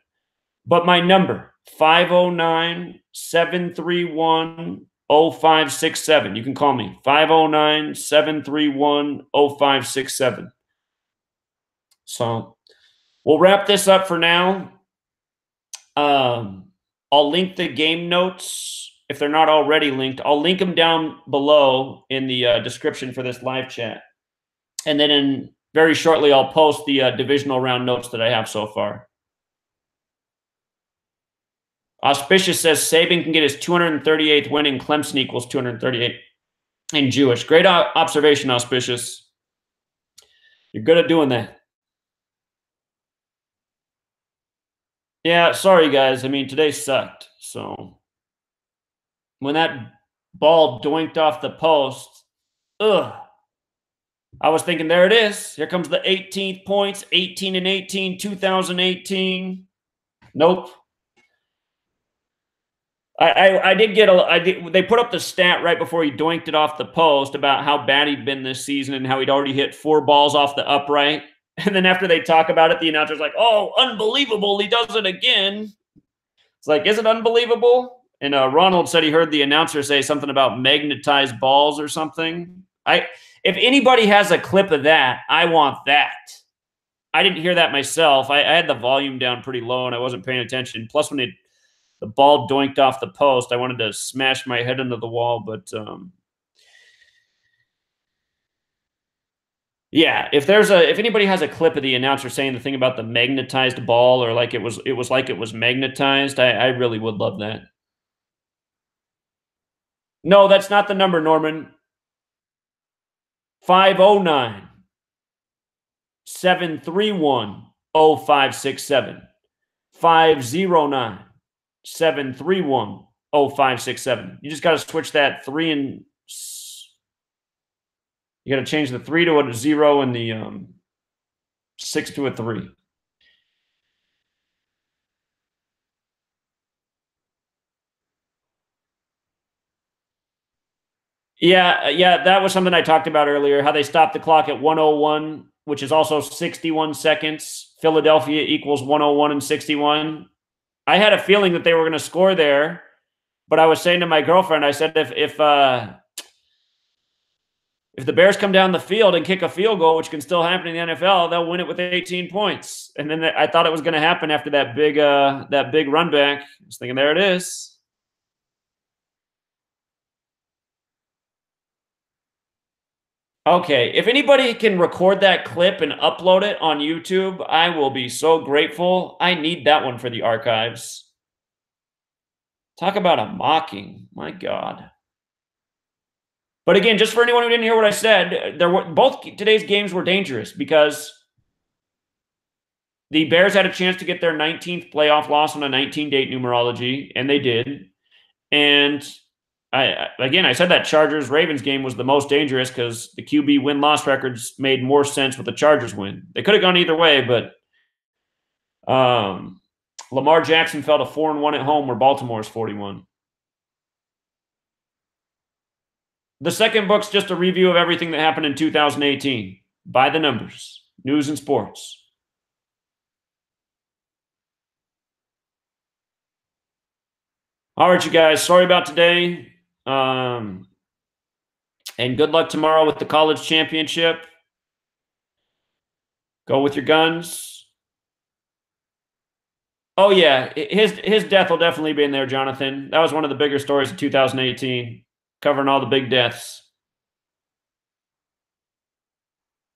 Speaker 1: But my number, 509-731-0567. You can call me, 509-731-0567. So we'll wrap this up for now. I'll link the game notes. If they're not already linked, I'll link them down below in the description for this live chat. And then in very shortly, I'll post the divisional round notes that I have so far. Auspicious says Saban can get his 238th win and Clemson equals 238 in Jewish. Great observation, Auspicious. You're good at doing that. Yeah, sorry, guys. I mean, today sucked. So when that ball doinked off the post, ugh. I was thinking, there it is. Here comes the 18th points, 18 and 18, 2018. Nope. I did get they put up the stat right before he doinked it off the post about how bad he'd been this season and how he'd already hit 4 balls off the upright. And then after they talk about it, the announcer's like, oh, unbelievable. He does it again. It's like, is it unbelievable? And Ronald said he heard the announcer say something about magnetized balls or something. If anybody has a clip of that, I want that. I didn't hear that myself. I had the volume down pretty low and I wasn't paying attention. Plus, when the ball doinked off the post, I wanted to smash my head into the wall. But yeah, if anybody has a clip of the announcer saying the thing about the magnetized ball or like it was like it was magnetized, I really would love that. No, that's not the number, Norman. 509 731 0567. 509 731 0567. You just got to switch that 3 and you got to change the 3 to a 0 and the 6 to a 3. Yeah, that was something I talked about earlier, how they stopped the clock at 101, which is also 61 seconds. Philadelphia equals 101 and 61. I had a feeling that they were going to score there, but I was saying to my girlfriend, I said, if the Bears come down the field and kick a field goal, which can still happen in the NFL, they'll win it with 18 points. And then I thought it was going to happen after that big run back. I was thinking, there it is. Okay, if anybody can record that clip and upload it on YouTube, I will be so grateful. I need that one for the archives. Talk about a mocking. My God. But again, just for anyone who didn't hear what I said, both today's games were dangerous because the Bears had a chance to get their 19th playoff loss on a 19-date numerology, and they did. And I said that Chargers-Ravens game was the most dangerous because the QB win-loss records made more sense with the Chargers win. They could have gone either way, but Lamar Jackson fell to 4-1 at home where Baltimore's 41. The second book's just a review of everything that happened in 2018. By the numbers. News and sports. All right, you guys. Sorry about today. And good luck tomorrow with the college championship. Go with your guns. Oh, yeah. His death will definitely be in there, Jonathan. That was one of the bigger stories of 2018, covering all the big deaths.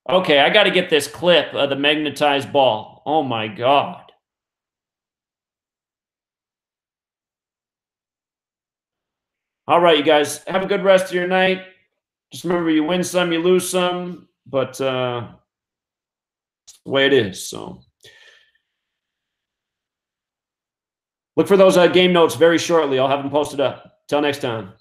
Speaker 1: Okay, I got to get this clip of the magnetized ball. Oh, my God. All right, you guys. Have a good rest of your night. Just remember, you win some, you lose some, but it's the way it is. So look for those game notes very shortly. I'll have them posted up. Till next time.